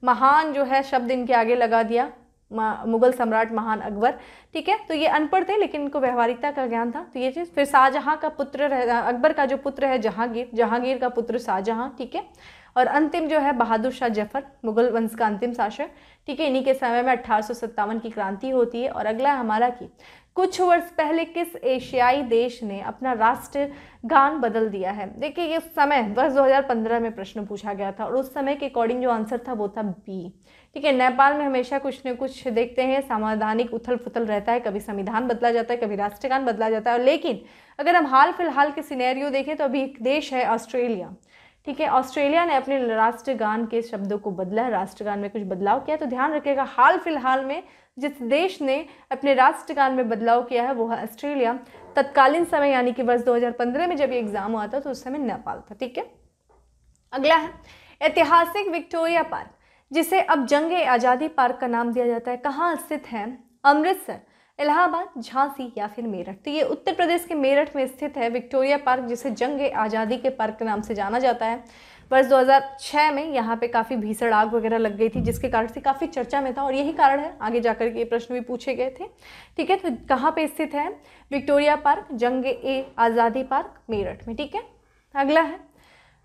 Speaker 1: महान जो है शब्द इनके आगे लगा दिया, मुगल सम्राट महान अकबर। ठीक है, तो ये अनपढ़ थे लेकिन इनको व्यवहारिकता का ज्ञान था, तो ये चीज़। फिर शाहजहां का पुत्र अकबर का जो पुत्र है जहांगीर, जहांगीर का पुत्र शाहजहां। ठीक है, और अंतिम जो है बहादुर शाह जफर, मुगल वंश का अंतिम शासक। ठीक है, इन्हीं के समय में 1857 की क्रांति होती है। और अगला हमारा कि कुछ वर्ष पहले किस एशियाई देश ने अपना राष्ट्रगान बदल दिया है? देखिए, ये समय वर्ष 2015 में प्रश्न पूछा गया था, और उस समय के अकॉर्डिंग जो आंसर था वो था बी। ठीक है, नेपाल में हमेशा कुछ न कुछ देखते हैं, संवैधानिक उथल पुथल रहता है, कभी संविधान बदला जाता है, कभी राष्ट्रगान बदला जाता है। लेकिन अगर हम हाल फिलहाल के सिनेरियो देखें तो अभी एक देश है ऑस्ट्रेलिया। ठीक है, ऑस्ट्रेलिया ने अपने राष्ट्रगान के शब्दों को बदला है, राष्ट्रगान में कुछ बदलाव किया। तो ध्यान रखिएगा, हाल फिलहाल में जिस देश ने अपने राष्ट्रगान में बदलाव किया है वो है ऑस्ट्रेलिया। तत्कालीन समय यानी कि वर्ष 2015 में जब ये एग्जाम हुआ था तो उस समय नेपाल था। ठीक है, अगला है ऐतिहासिक विक्टोरिया पार्क, जिसे अब जंग-ए-आज़ादी पार्क का नाम दिया जाता है, कहाँ स्थित है? अमृतसर, इलाहाबाद, झांसी या फिर मेरठ? तो ये उत्तर प्रदेश के मेरठ में स्थित है विक्टोरिया पार्क, जिसे जंग आज़ादी के पार्क के नाम से जाना जाता है। वर्ष 2006 में यहाँ पे काफ़ी भीषण आग वगैरह लग गई थी, जिसके कारण से काफ़ी चर्चा में था, और यही कारण है आगे जाकर के ये प्रश्न भी पूछे गए थे। ठीक है, तो कहाँ पे स्थित है? विक्टोरिया पार्क, जंग आज़ादी पार्क, मेरठ में। ठीक है, अगला है,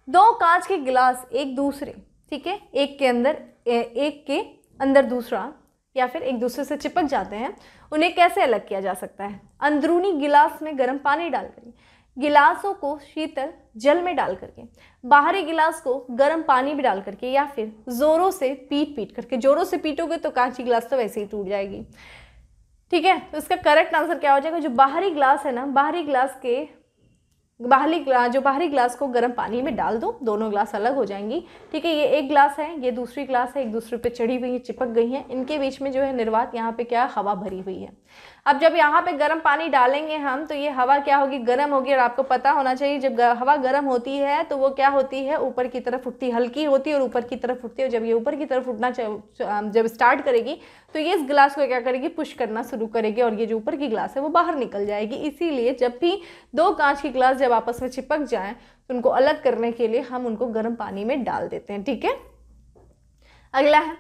Speaker 1: दो कांच के गिलास एक दूसरे, ठीक है, एक के अंदर दूसरा या फिर एक दूसरे से चिपक जाते हैं, उन्हें कैसे अलग किया जा सकता है? अंदरूनी गिलास में गर्म पानी डालकर, गिलासों को शीतल जल में डाल करके, बाहरी गिलास को गर्म पानी भी डाल करके, या फिर जोरों से पीट करके। जोरों से पीटोगे तो कांच की गिलास तो वैसे ही टूट जाएगी। ठीक है, तो इसका करेक्ट आंसर क्या हो जाएगा? जो बाहरी ग्लास है ना, जो बाहरी ग्लास को गर्म पानी में डाल दो, दोनों ग्लास अलग हो जाएंगी। ठीक है, ये एक ग्लास है, ये दूसरी ग्लास है, एक दूसरे पे चढ़ी हुई है, चिपक गई हैं, इनके बीच में जो है निर्वात, यहाँ पे क्या, हवा भरी हुई है। अब जब यहाँ पे गर्म पानी डालेंगे हम, तो ये हवा क्या होगी? गर्म होगी। और आपको पता होना चाहिए, जब हवा गर्म होती है तो वो क्या होती है? ऊपर की तरफ उठती, हल्की होती है और ऊपर की तरफ उठती है। जब ये ऊपर की तरफ उठना जब स्टार्ट करेगी तो ये इस गिलास को क्या करेगी? पुश करना शुरू करेगी, और ये जो ऊपर की ग्लास है वो बाहर निकल जाएगी। इसीलिए जब भी दो कांच की ग्लास जब आपस में चिपक जाएं, तो उनको अलग करने के लिए हम उनको गर्म पानी में डाल देते हैं। ठीक है, अगला है,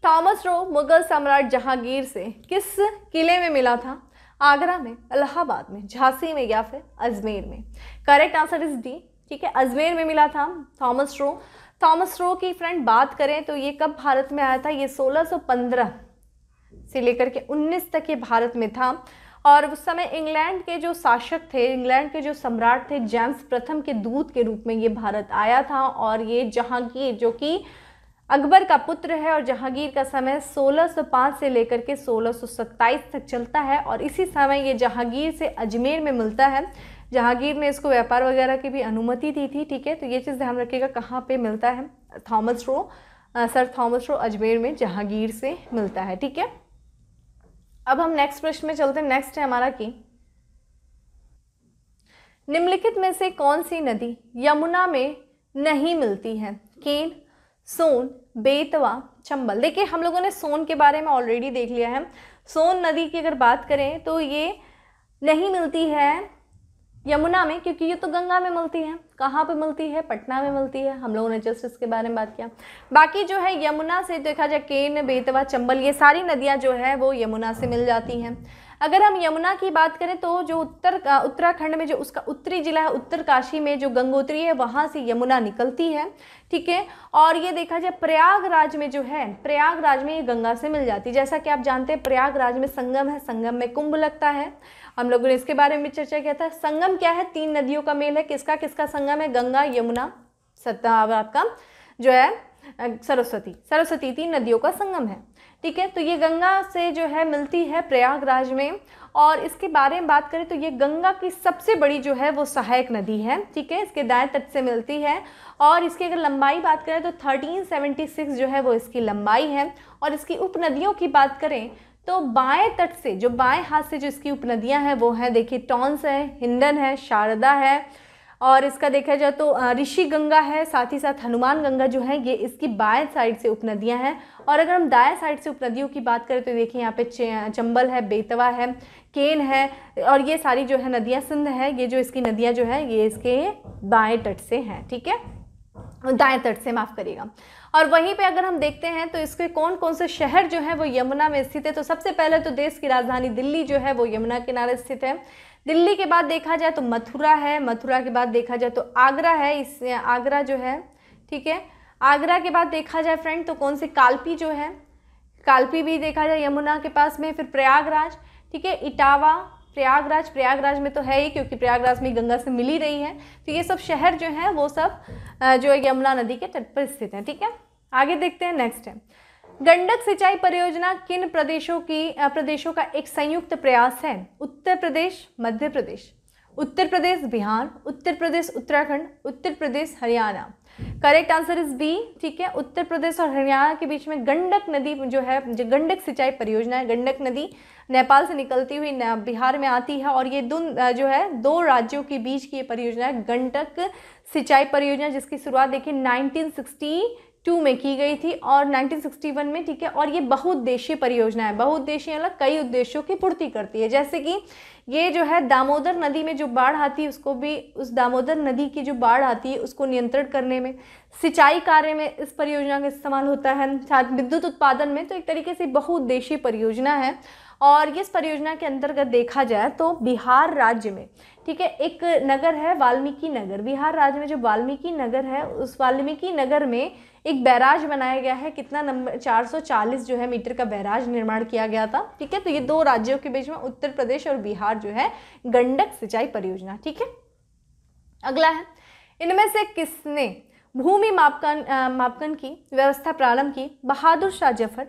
Speaker 1: थॉमस रो मुगल सम्राट जहांगीर से किस किले में मिला था? आगरा में, इलाहाबाद में, झांसी में या फिर अजमेर में? Correct answer is D. ठीक है, अजमेर में मिला था थॉमस रो की फ्रेंड बात करें तो ये कब भारत में आया था? ये 1615 से लेकर के 19 तक ये भारत में था। और उस समय इंग्लैंड के जो शासक थे, इंग्लैंड के जो सम्राट थे, जेम्स प्रथम के दूत के रूप में ये भारत आया था। और ये जहांगीर, जो कि अकबर का पुत्र है, और जहांगीर का समय 1605 से लेकर के 1627 तक चलता है। और इसी समय ये जहांगीर से अजमेर में मिलता है। जहांगीर ने इसको व्यापार वगैरह की भी अनुमति दी थी। ठीक है, तो ये चीज़ ध्यान रखिएगा, कहाँ पे मिलता है सर थॉमस रो अजमेर में जहांगीर से मिलता है। ठीक है, अब हम नेक्स्ट प्रश्न में चलते हैं। नेक्स्ट है हमारा कि निम्नलिखित में से कौन सी नदी यमुना में नहीं मिलती है? केन, सोन, बेतवा, चंबल। देखिए, हम लोगों ने सोन के बारे में ऑलरेडी देख लिया है। सोन नदी की अगर बात करें तो ये नहीं मिलती है यमुना में, क्योंकि ये तो गंगा में मिलती है। कहाँ पे मिलती है? पटना में मिलती है। हम लोगों ने जस्ट इसके बारे में बात किया। बाकी जो है यमुना से देखा जाए, केन, बेतवा, चंबल, ये सारी नदियाँ जो है वो यमुना से मिल जाती हैं। अगर हम यमुना की बात करें तो जो उत्तराखंड में जो उसका उत्तरी जिला है, उत्तरकाशी में जो गंगोत्री है, वहाँ से यमुना निकलती है। ठीक है, और ये देखा जाए प्रयागराज में जो है, प्रयागराज में ये गंगा से मिल जाती है। जैसा कि आप जानते हैं प्रयागराज में संगम है, संगम में कुंभ लगता है। हम लोगों ने इसके बारे में भी चर्चा किया था। संगम क्या है? तीन नदियों का मेल है। किसका किसका संगम है? गंगा, यमुना, आपका जो है सरस्वती, तीन नदियों का संगम है। ठीक है, तो ये गंगा से जो है मिलती है प्रयागराज में। और इसके बारे में बात करें तो ये गंगा की सबसे बड़ी जो है वो सहायक नदी है। ठीक है, इसके दाएं तट से मिलती है। और इसकी अगर लंबाई बात करें तो 1376 जो है वो इसकी लंबाई है। और इसकी उपनदियों की बात करें तो बाएं तट से, जो बाएं हाथ से जो इसकी उपनदियां हैं वो है, देखिए, टॉन्स है, हिंडन है, शारदा है, और इसका देखा जाए तो ऋषि गंगा है, साथ ही साथ हनुमान गंगा जो है, ये इसकी बाएं साइड से उपनदियां हैं। और अगर हम दाएं साइड से उपनदियों की बात करें तो देखिए यहाँ पे चंबल है, बेतवा है, केन है, और ये सारी जो है नदियाँ, सिंध है, ये जो इसकी नदियाँ जो है ये इसके बाएं तट से हैं। ठीक है, दाएं तट से, माफ़ करिएगा। और वहीं पे अगर हम देखते हैं तो इसके कौन कौन से शहर जो है वो यमुना में स्थित है, तो सबसे पहले तो देश की राजधानी दिल्ली जो है वो यमुना किनारे स्थित है। दिल्ली के बाद देखा जाए तो मथुरा है, मथुरा के बाद देखा जाए तो आगरा है, इस आगरा जो है, ठीक है, आगरा के बाद देखा जाए फ्रेंड तो कौन से, कालपी जो है, कालपी भी देखा जाए यमुना के पास में। फिर प्रयागराज, ठीक है, इटावा, प्रयागराज में तो है ही, क्योंकि प्रयागराज में गंगा से मिल ही रही है। तो ये सब शहर जो हैं वो सब जो यमुना नदी के तट पर स्थित हैं। ठीक है, आगे देखते हैं। नेक्स्ट है, गंडक सिंचाई परियोजना किन प्रदेशों का एक संयुक्त प्रयास है? Uttar Pradesh, Madhya Pradesh, Uttar Pradesh Bihar, Uttar Pradesh Uttarakhand, Uttar Pradesh Haryana. Correct answer is B. ठीक है, उत्तर प्रदेश और हरियाणा के बीच में गंडक नदी जो है, जो गंडक सिंचाई परियोजना है, गंडक नदी नेपाल से निकलती हुई बिहार में आती है। और ये जो है दो राज्यों के बीच की ये परियोजना है, गंडक सिंचाई परियोजना, जिसकी शुरुआत देखिए 1962 में की गई थी और 1961 में, ठीक है। और ये बहुउद्देशीय परियोजना है। बहुउद्देशीय मतलब कई उद्देश्यों की पूर्ति करती है, जैसे कि ये जो है दामोदर नदी में जो बाढ़ आती है उसको भी, उस दामोदर नदी की जो बाढ़ आती है उसको नियंत्रण करने में, सिंचाई कार्य में इस परियोजना का इस्तेमाल होता है, साथ विद्युत उत्पादन में। तो एक तरीके से बहुउद्देशीय परियोजना है। और इस परियोजना के अंतर्गत देखा जाए तो बिहार राज्य में, ठीक है, एक नगर है वाल्मीकि नगर। बिहार राज्य में जो वाल्मीकि नगर है, उस वाल्मीकि नगर में एक बैराज बनाया गया है। कितना नंबर 440 जो है मीटर का बैराज निर्माण किया गया था, ठीक है। तो ये दो राज्यों के बीच में उत्तर प्रदेश और बिहार जो है गंडक सिंचाई परियोजना, ठीक है। अगला है, इनमें से किसने भूमि मापन की व्यवस्था प्रारंभ की? Bahadur Shah Zafar,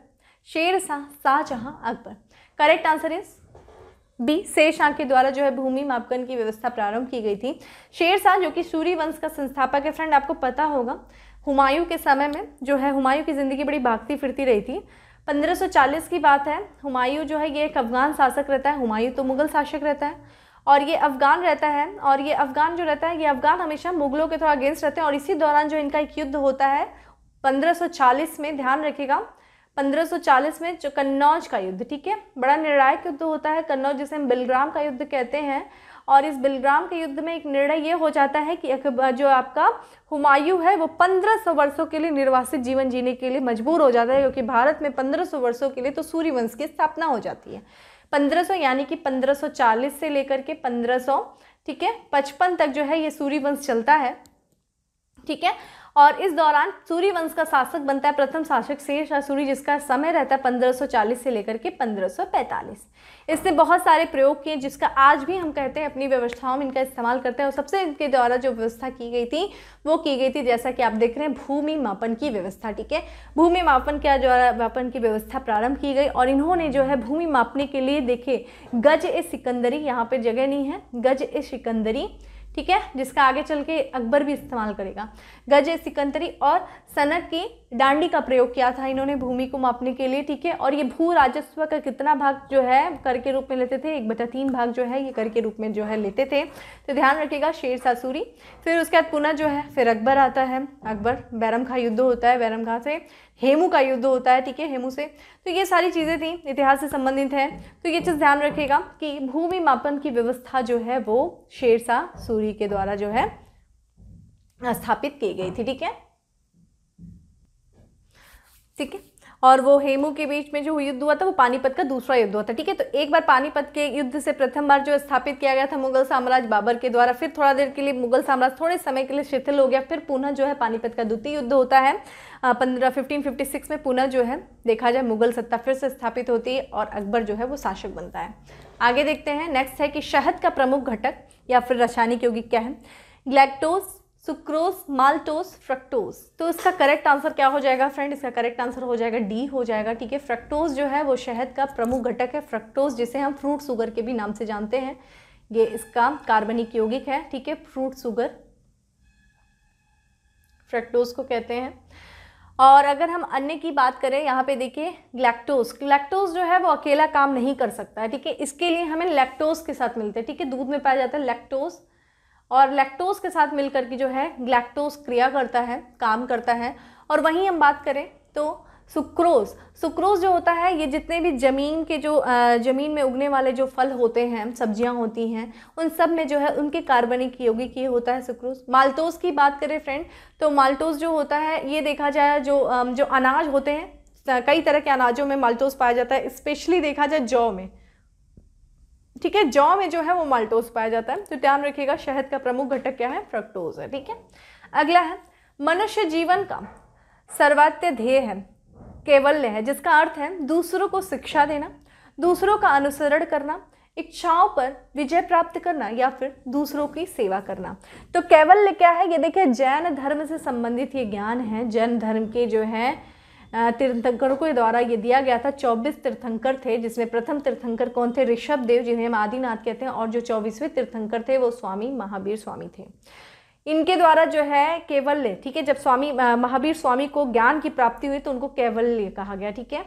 Speaker 1: Sher Shah, Shah Jahan, Akbar. Correct answer is B, Sher Shah के द्वारा जो है भूमि मापन की व्यवस्था प्रारंभ की गई थी। शेरशाह जो कि सूर्य वंश का संस्थापक है फ्रेंड, आपको पता होगा हुमायूं के समय में जो है, हुमायूं की ज़िंदगी बड़ी भागती फिरती रही थी। 1540 की बात है। हुमायूं जो है ये एक अफगान शासक रहता है। हुमायूं तो मुगल शासक रहता है और ये अफगान रहता है। और ये अफगान जो रहता है, ये अफगान हमेशा मुगलों के थोड़ा अगेंस्ट रहते हैं। और इसी दौरान जो इनका एक युद्ध होता है 1540 में, ध्यान रखिएगा 1540 में जो कन्नौज का युद्ध, ठीक है, बड़ा निर्णायक युद्ध होता है कन्नौज, जिसे हम बिलग्राम का युद्ध कहते हैं। और इस बिलग्राम के युद्ध में एक निर्णय ये हो जाता है कि जो आपका हुमायूं है वो 1500 वर्षों के लिए निर्वासित जीवन जीने के लिए मजबूर हो जाता है, क्योंकि भारत में 1500 वर्षों के लिए तो सूर्य वंश की स्थापना हो जाती है। 1500 यानी कि 1540 से लेकर के 1500, ठीक है, 55 तक जो है ये सूर्य वंश चलता है, ठीक है। और इस दौरान सूर्य वंश का शासक बनता है प्रथम शासक शेरशाह सूरी, जिसका समय रहता है 1540 से लेकर के 1545। इसने बहुत सारे प्रयोग किए, जिसका आज भी हम कहते हैं अपनी व्यवस्थाओं में इनका इस्तेमाल करते हैं। और सबसे इनके द्वारा जो व्यवस्था की गई थी वो की गई थी, जैसा कि आप देख रहे हैं, भूमि मापन की व्यवस्था, ठीक है। भूमि मापन के द्वारा मापन की व्यवस्था प्रारंभ की गई। और इन्होंने जो है भूमि मापने के लिए, देखिए, गज-ए-सिकंदरी, यहाँ पे जगह नहीं है, गज-ए-सिकंदरी, ठीक है, जिसका आगे चल के अकबर भी इस्तेमाल करेगा। गज-ए-सिकंदरी और सनक की डांडी का प्रयोग किया था इन्होंने भूमि को मापने के लिए, ठीक है। और ये भू राजस्व का कितना भाग जो है कर के रूप में लेते थे? 1/3 भाग जो है ये कर के रूप में जो है लेते थे। तो ध्यान रखिएगा, शेरशाह सूरी। फिर उसके बाद पुनः जो है फिर अकबर आता है। अकबर, बैरम खां युद्ध होता है, बैरम खां से हेमू का युद्ध होता है, ठीक है, हेमू से। तो ये सारी चीज़ें थी, इतिहास से संबंधित है। तो ये चीज़ ध्यान रखिएगा कि भूमि मापन की व्यवस्था जो है वो शेरशाह सूरी के द्वारा जो है स्थापित की गई थी, ठीक है, ठीक है। और वो हेमू के बीच में जो युद्ध हुआ था वो पानीपत का दूसरा युद्ध हुआ था, ठीक है। तो एक बार पानीपत के युद्ध से प्रथम बार जो स्थापित किया गया था मुगल साम्राज्य बाबर के द्वारा, फिर थोड़ा देर के लिए मुगल साम्राज्य थोड़े समय के लिए शिथिल हो गया, फिर पुनः जो है पानीपत का द्वितीय युद्ध होता है 1556 में। पुनः जो है देखा जाए मुगल सत्ता फिर से स्थापित होती है और अकबर जो है वो शासक बनता है। आगे देखते हैं, नेक्स्ट है कि शहद का प्रमुख घटक या फिर रासायनिक यौगिक क्या है? Galactose, sucrose, maltose, fructose. तो इसका करेक्ट आंसर क्या हो जाएगा फ्रेंड? इसका करेक्ट आंसर हो जाएगा डी हो जाएगा, ठीक है। फ्रक्टोज जो है वो शहद का प्रमुख घटक है। फ्रक्टोज जिसे हम फ्रूट शुगर के भी नाम से जानते हैं, ये इसका कार्बनिक यौगिक है, ठीक है। फ्रूट शुगर फ्रक्टोज को कहते हैं। और अगर हम अन्य की बात करें, यहाँ पे देखिए लैक्टोज, लैक्टोज जो है वो अकेला काम नहीं कर सकता है, ठीक है। इसके लिए हमें लैक्टोज के साथ मिलते हैं, ठीक है। दूध में पाया जाता है लैक्टोज, और लैक्टोज के साथ मिलकर के जो है ग्लैक्टोज क्रिया करता है, काम करता है। और वहीं हम बात करें तो सुक्रोज, सुक्रोज जो होता है ये जितने भी ज़मीन के जो ज़मीन में उगने वाले जो फल होते हैं, सब्जियां होती हैं, उन सब में जो है उनके कार्बनिक यौगिक ये होता है सुक्रोज। माल्टोज की बात करें फ्रेंड, तो माल्टोज जो होता है ये देखा जाए जो अनाज होते हैं, कई तरह के अनाजों में माल्टोज पाया जाता है, स्पेशली देखा जाए जौ में, ठीक है। जौ में जो है वो माल्टोज पाया जाता है। तो ध्यान रखिएगा, शहद का प्रमुख घटक क्या है? फ्रक्टोज है, ठीक है। अगला है, मनुष्य जीवन का सर्वोच्च ध्येय है, कैवल्य है, जिसका अर्थ है दूसरों को शिक्षा देना, दूसरों का अनुसरण करना, इच्छाओं पर विजय प्राप्त करना या फिर दूसरों की सेवा करना। तो कैवल्य क्या है? ये देखिए जैन धर्म से संबंधित ये ज्ञान है। जैन धर्म के जो है तीर्थंकरों के द्वारा ये दिया गया था। 24 तीर्थंकर थे, जिसमें प्रथम तीर्थंकर कौन थे? ऋषभ देव, जिन्हें हम आदिनाथ कहते हैं। और जो 24वें तीर्थंकर थे वो स्वामी महावीर स्वामी थे। इनके द्वारा जो है कैवल्य, ठीक है, जब स्वामी महावीर स्वामी को ज्ञान की प्राप्ति हुई तो उनको कैवल्य कहा गया, ठीक है,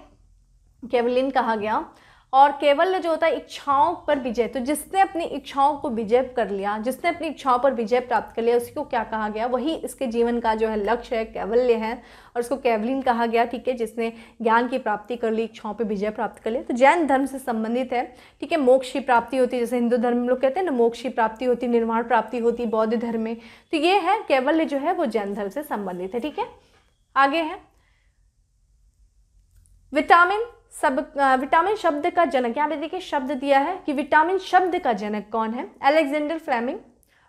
Speaker 1: कैवल्यन कहा गया। और कैवल्य जो होता है इच्छाओं पर विजय। तो जिसने अपनी इच्छाओं को विजय कर लिया, जिसने अपनी इच्छाओं पर विजय प्राप्त कर लिया, उसी को क्या कहा गया, वही इसके जीवन का जो है लक्ष्य है, कैवल्य है, और उसको कैवलिन कहा गया। ठीक है, जिसने ज्ञान की प्राप्ति कर ली, इच्छाओं पर विजय प्राप्त कर लिया। तो जैन धर्म से संबंधित है। ठीक है, मोक्ष की प्राप्ति होती है, जैसे हिंदू धर्म में लोग कहते हैं ना मोक्ष की प्राप्ति होती, निर्वाण प्राप्ति होती बौद्ध धर्म में। तो ये है कैवल्य जो है वो जैन धर्म से संबंधित है। ठीक है, आगे है विटामिन। विटामिन शब्द का जनक, यहाँ पे देखिए शब्द दिया है कि विटामिन शब्द का जनक कौन है। Alexander Fleming,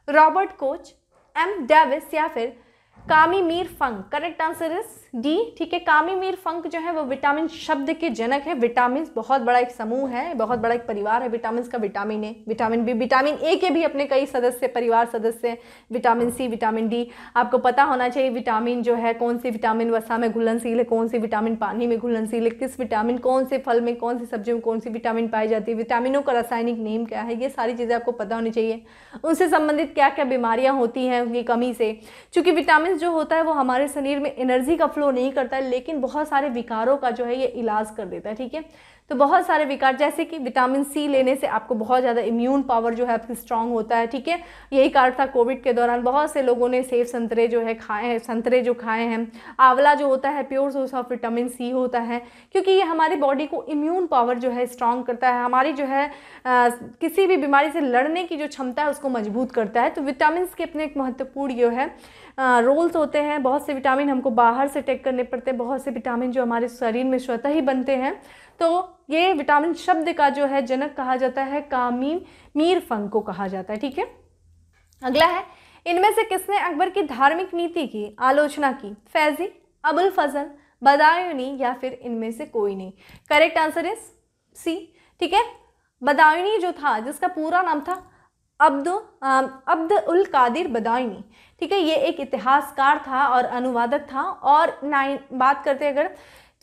Speaker 1: Robert Koch, M Davis या फिर Casimir Funk. Correct answer is D. ठीक है, कामीमीर फंक जो है वो विटामिन शब्द के जनक है। विटामिन बहुत बड़ा एक समूह है, बहुत बड़ा एक परिवार है विटामिन का। Vitamin A, vitamin B, vitamin A के भी अपने कई सदस्य परिवार सदस्य हैं। विटामिन सी, विटामिन डी, आपको पता होना चाहिए विटामिन जो है कौन सी विटामिन वसा में घुलनशील है, कौन सी विटामिन पानी में घुलनशील है, किस विटामिन कौन से फल में, कौन सी सब्जी में कौन सी विटामिन पाई जाती है, विटामिनों का रासायनिक नेम क्या है, ये सारी चीज़ें आपको पता होनी चाहिए। उनसे संबंधित क्या क्या बीमारियाँ होती हैं उनकी कमी से। चूँकि विटामिन जो होता है वो हमारे शरीर में एनर्जी का फ्लो नहीं करता है, लेकिन बहुत सारे विकारों का जो है ये इलाज कर देता है। ठीक है, तो बहुत सारे विकार, जैसे कि विटामिन सी लेने से आपको बहुत ज़्यादा इम्यून पावर जो है आपकी स्ट्रांग होता है। ठीक है, यही कारण था कोविड के दौरान बहुत से लोगों ने सेब संतरे जो है खाए हैं, संतरे जो खाए हैं। आंवला जो होता है pure source of vitamin C होता है, क्योंकि ये हमारी बॉडी को इम्यून पावर जो है स्ट्रांग करता है, हमारी जो है किसी भी बीमारी से लड़ने की जो क्षमता है उसको मजबूत करता है। तो विटामिन के अपने एक महत्वपूर्ण जो है रोल्स होते हैं। बहुत से विटामिन हमको बाहर से टेक करने पड़ते हैं, बहुत से विटामिन जो हमारे शरीर में स्वतः ही बनते हैं। तो ये विटामिन शब्द का जो है जनक कहा जाता है, कामीमीर फंक को कहा जाता है। ठीक है, अगला है इनमें से किसने अकबर की धार्मिक नीति की आलोचना की। फैजी, अबुल फजल, बदायूनी या फिर इनमें से कोई नहीं। Correct answer is C. ठीक है, बदायूनी जो था, जिसका पूरा नाम था अब्द उल कादिर बदायूनी। ठीक है, ये एक इतिहासकार था और अनुवादक था। और बात करते अगर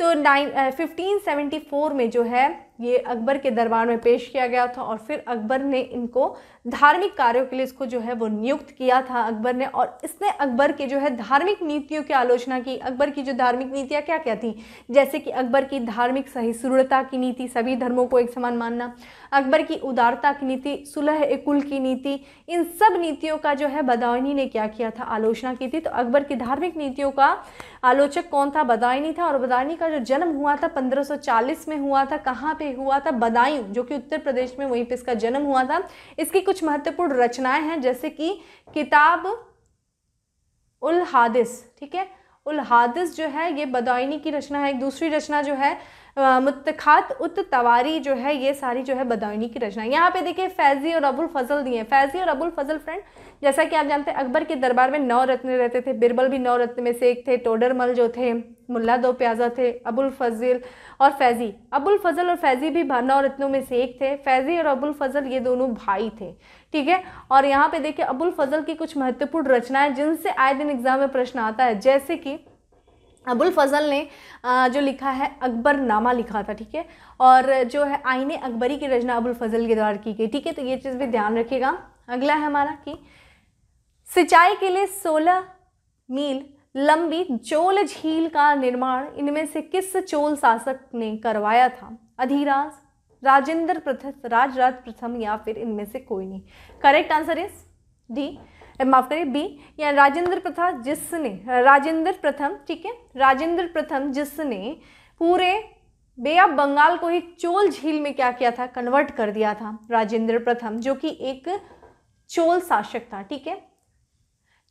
Speaker 1: तो 1574 में जो है ये अकबर के दरबार में पेश किया गया था, और फिर अकबर ने इनको धार्मिक कार्यों के लिए इसको जो है वो नियुक्त किया था अकबर ने। और इसने अकबर के जो है धार्मिक नीतियों की आलोचना की। अकबर की जो धार्मिक नीतियाँ क्या क्या थी, जैसे कि अकबर की धार्मिक सहिष्णुता की नीति, सभी धर्मों को एक समान मानना, अकबर की उदारता की नीति, सुलह ए कुल की नीति, इन सब नीतियों का जो है बदायूनी ने क्या किया था, आलोचना की थी। तो अकबर की धार्मिक नीतियों का आलोचक कौन था, बदायूनी था। और बदायूनी का जो जन्म हुआ था 1540 में हुआ था। कहाँ पे हुआ था, बदायूं, जो कि उत्तर प्रदेश में, वहीं पे इसका जन्म हुआ था। इसकी कुछ महत्वपूर्ण रचनाएं हैं, जैसे कि किताब उल हादिस। ठीक है, उल हादिस जो है ये बदायूनी की रचना है। एक दूसरी रचना जो है मुत्तखात उत तवारी जो है, ये सारी जो है बदायूनी की रचना। यहाँ पे देखिए फैजी और अबुल फजल दिए। फैजी और अबुल फजल फ्रेंड, जैसा कि आप जानते हैं अकबर के दरबार में 9 रत्न रहते थे। बिरबल भी 9 रत्न में से एक थे। टोडरमल जो थे, मुल्ला दो प्याजा थे, अबुल फजल और फैजी। अबुल फजल और फैजी भी 9 रत्नों में से एक थे। फैजी और अबुल फजल ये दोनों भाई थे। ठीक है, और यहाँ पे देखिए अबुल फजल की कुछ महत्वपूर्ण रचनाएं जिनसे आए दिन एग्जाम में प्रश्न आता है, जैसे कि अबुल फजल ने जो लिखा है अकबरनामा लिखा था। ठीक है, और जो है आईने अकबरी की रचना अबुल फजल के द्वारा की गई। ठीक है, तो ये चीज़ भी ध्यान रखिएगा। अगला है हमारा कि सिंचाई के लिए 16 मील लंबी चोल झील का निर्माण इनमें से किस चोल शासक ने करवाया था। अधिराज, राजेंद्र प्रथम, राजराज प्रथम या फिर इनमें से कोई नहीं। करेक्ट आंसर इज डी, माफ करिए बी, या राजेंद्र प्रथम जिसने, राजेंद्र प्रथम। ठीक है, राजेंद्र प्रथम जिसने पूरे बे ऑफ बंगाल को ही चोल झील में क्या किया था, कन्वर्ट कर दिया था। राजेंद्र प्रथम जो कि एक चोल शासक था। ठीक है,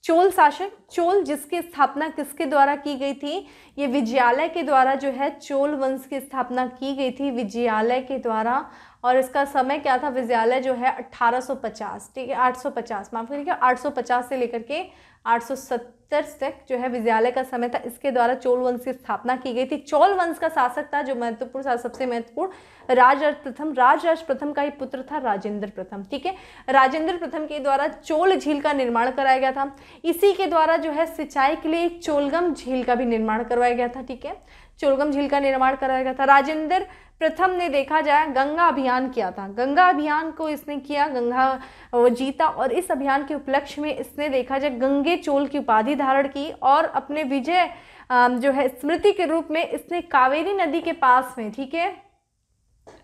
Speaker 1: चोल शासक, चोल जिसकी स्थापना किसके द्वारा की गई थी, ये विजयालय के द्वारा जो है चोल वंश की स्थापना की गई थी विजयालय के द्वारा। और इसका समय क्या था, विजयालय जो है 1850, ठीक है 850, माफ करिएगा 850 से लेकर के 870 तक जो है विजयालय का समय था। इसके द्वारा चोल वंश की स्थापना की गई थी। चोल वंश का शासक था जो महत्वपूर्ण, सबसे महत्वपूर्ण राजराज प्रथम। राजराज प्रथम का ही पुत्र था राजेंद्र प्रथम। ठीक है, राजेंद्र प्रथम के द्वारा चोल झील का निर्माण कराया गया था। इसी के द्वारा जो है सिंचाई के लिए एक चोलगम झील का भी निर्माण करवाया गया था। ठीक है, चोलगम झील का निर्माण कराया गया था। राजेंद्र प्रथम ने देखा जाए गंगा अभियान किया था। गंगा अभियान को इसने किया, गंगा वो जीता, और इस अभियान के उपलक्ष्य में इसने देखा जाए गंगे चोल की उपाधि धारण की। और अपने विजय जो है स्मृति के रूप में इसने कावेरी नदी के पास में, ठीक है,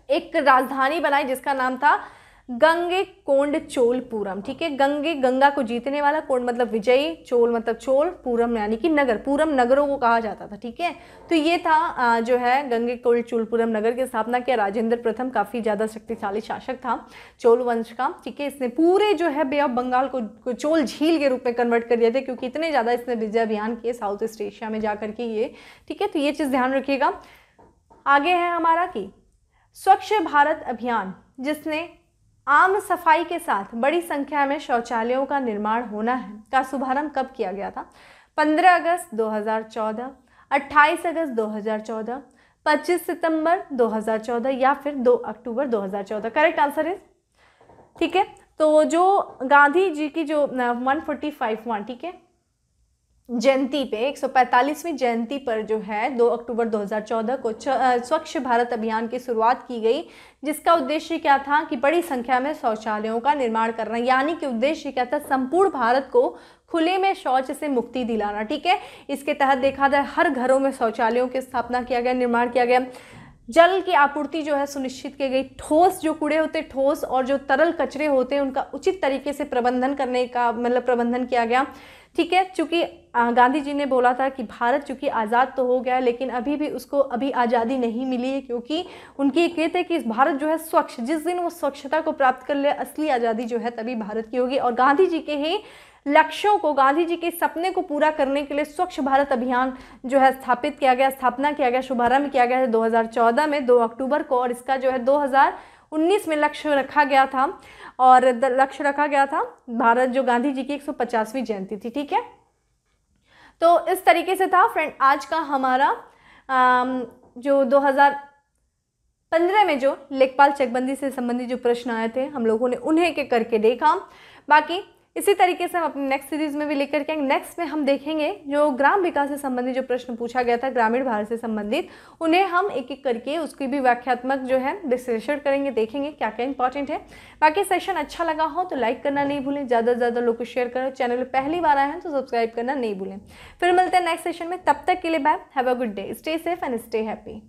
Speaker 1: एक राजधानी बनाई जिसका नाम था गंगैकोंडचोलपुरम। ठीक है, गंगा को जीतने वाला, कोंड मतलब विजयी, चोल मतलब चोल, पूरम यानी कि नगर, पूरम नगरों को कहा जाता था। ठीक है, तो ये था जो है गंगैकोंडचोलपुरम नगर की स्थापना किया राजेंद्र प्रथम, काफ़ी ज़्यादा शक्तिशाली शासक था चोल वंश का। ठीक है, इसने पूरे जो है बे ऑफ बंगाल को चोल झील के रूप में कन्वर्ट कर दिया था, क्योंकि इतने ज़्यादा इसने विजय अभियान किए साउथ ईस्ट एशिया में जाकर के ये। ठीक है, तो ये चीज़ ध्यान रखिएगा। आगे है हमारा कि स्वच्छ भारत अभियान, जिसने आम सफाई के साथ बड़ी संख्या में शौचालयों का निर्माण होना है, का शुभारंभ कब किया गया था? 15 अगस्त 2014, 28 अगस्त 2014, 25 सितंबर 2014 या फिर 2 अक्टूबर 2014। करेक्ट आंसर है। ठीक है, तो जो गांधी जी की जो 145वां, ठीक है, जयंती पे 145वीं जयंती पर जो है 2 अक्टूबर 2014 को स्वच्छ भारत अभियान की शुरुआत की गई, जिसका उद्देश्य क्या था कि बड़ी संख्या में शौचालयों का निर्माण करना, यानी कि उद्देश्य क्या था? संपूर्ण भारत को खुले में शौच से मुक्ति दिलाना। ठीक है, इसके तहत देखा जाए हर घरों में शौचालयों की स्थापना किया गया, निर्माण किया गया, जल की आपूर्ति जो है सुनिश्चित की गई, ठोस जो कूड़े होते ठोस और जो तरल कचरे होते हैं उनका उचित तरीके से प्रबंधन करने का मतलब प्रबंधन किया गया। ठीक है, चूँकि गांधी जी ने बोला था कि भारत चूँकि आज़ाद तो हो गया लेकिन अभी भी उसको अभी आज़ादी नहीं मिली है, क्योंकि उनकी ये कहते हैं कि भारत जो है स्वच्छ, जिस दिन वो स्वच्छता को प्राप्त कर ले असली आज़ादी जो है तभी भारत की होगी। और गांधी जी के ही लक्ष्यों को, गांधी जी के सपने को पूरा करने के लिए स्वच्छ भारत अभियान जो है स्थापित किया गया, स्थापना किया गया, शुभारंभ किया गया है 2014 में 2 अक्टूबर को, और इसका जो है 2019 में लक्ष्य रखा गया था, और लक्ष्य रखा गया था भारत जो गांधी जी की 150वीं जयंती थी। ठीक है, तो इस तरीके से था फ्रेंड आज का हमारा जो 2015 में जो लेखपाल चकबंदी से संबंधित जो प्रश्न आए थे हम लोगों ने उन्हें के करके देखा। बाकी इसी तरीके से हम अपने नेक्स्ट सीरीज में भी लेकर के आएंगे। नेक्स्ट में हम देखेंगे जो ग्राम विकास से संबंधित जो प्रश्न पूछा गया था ग्रामीण भारत से संबंधित, उन्हें हम एक एक करके उसकी भी व्याख्यात्मक जो है विश्लेषण करेंगे, देखेंगे क्या क्या इंपॉर्टेंट है। बाकी सेशन अच्छा लगा हो तो लाइक करना नहीं भूलें, ज़्यादा से ज़्यादा लोग को शेयर करें, चैनल पर पहली बार आए हैं तो सब्सक्राइब करना नहीं भूलें। फिर मिलते हैं नेक्स्ट सेशन में, तब तक के लिए bye, have a good day, stay safe and stay happy.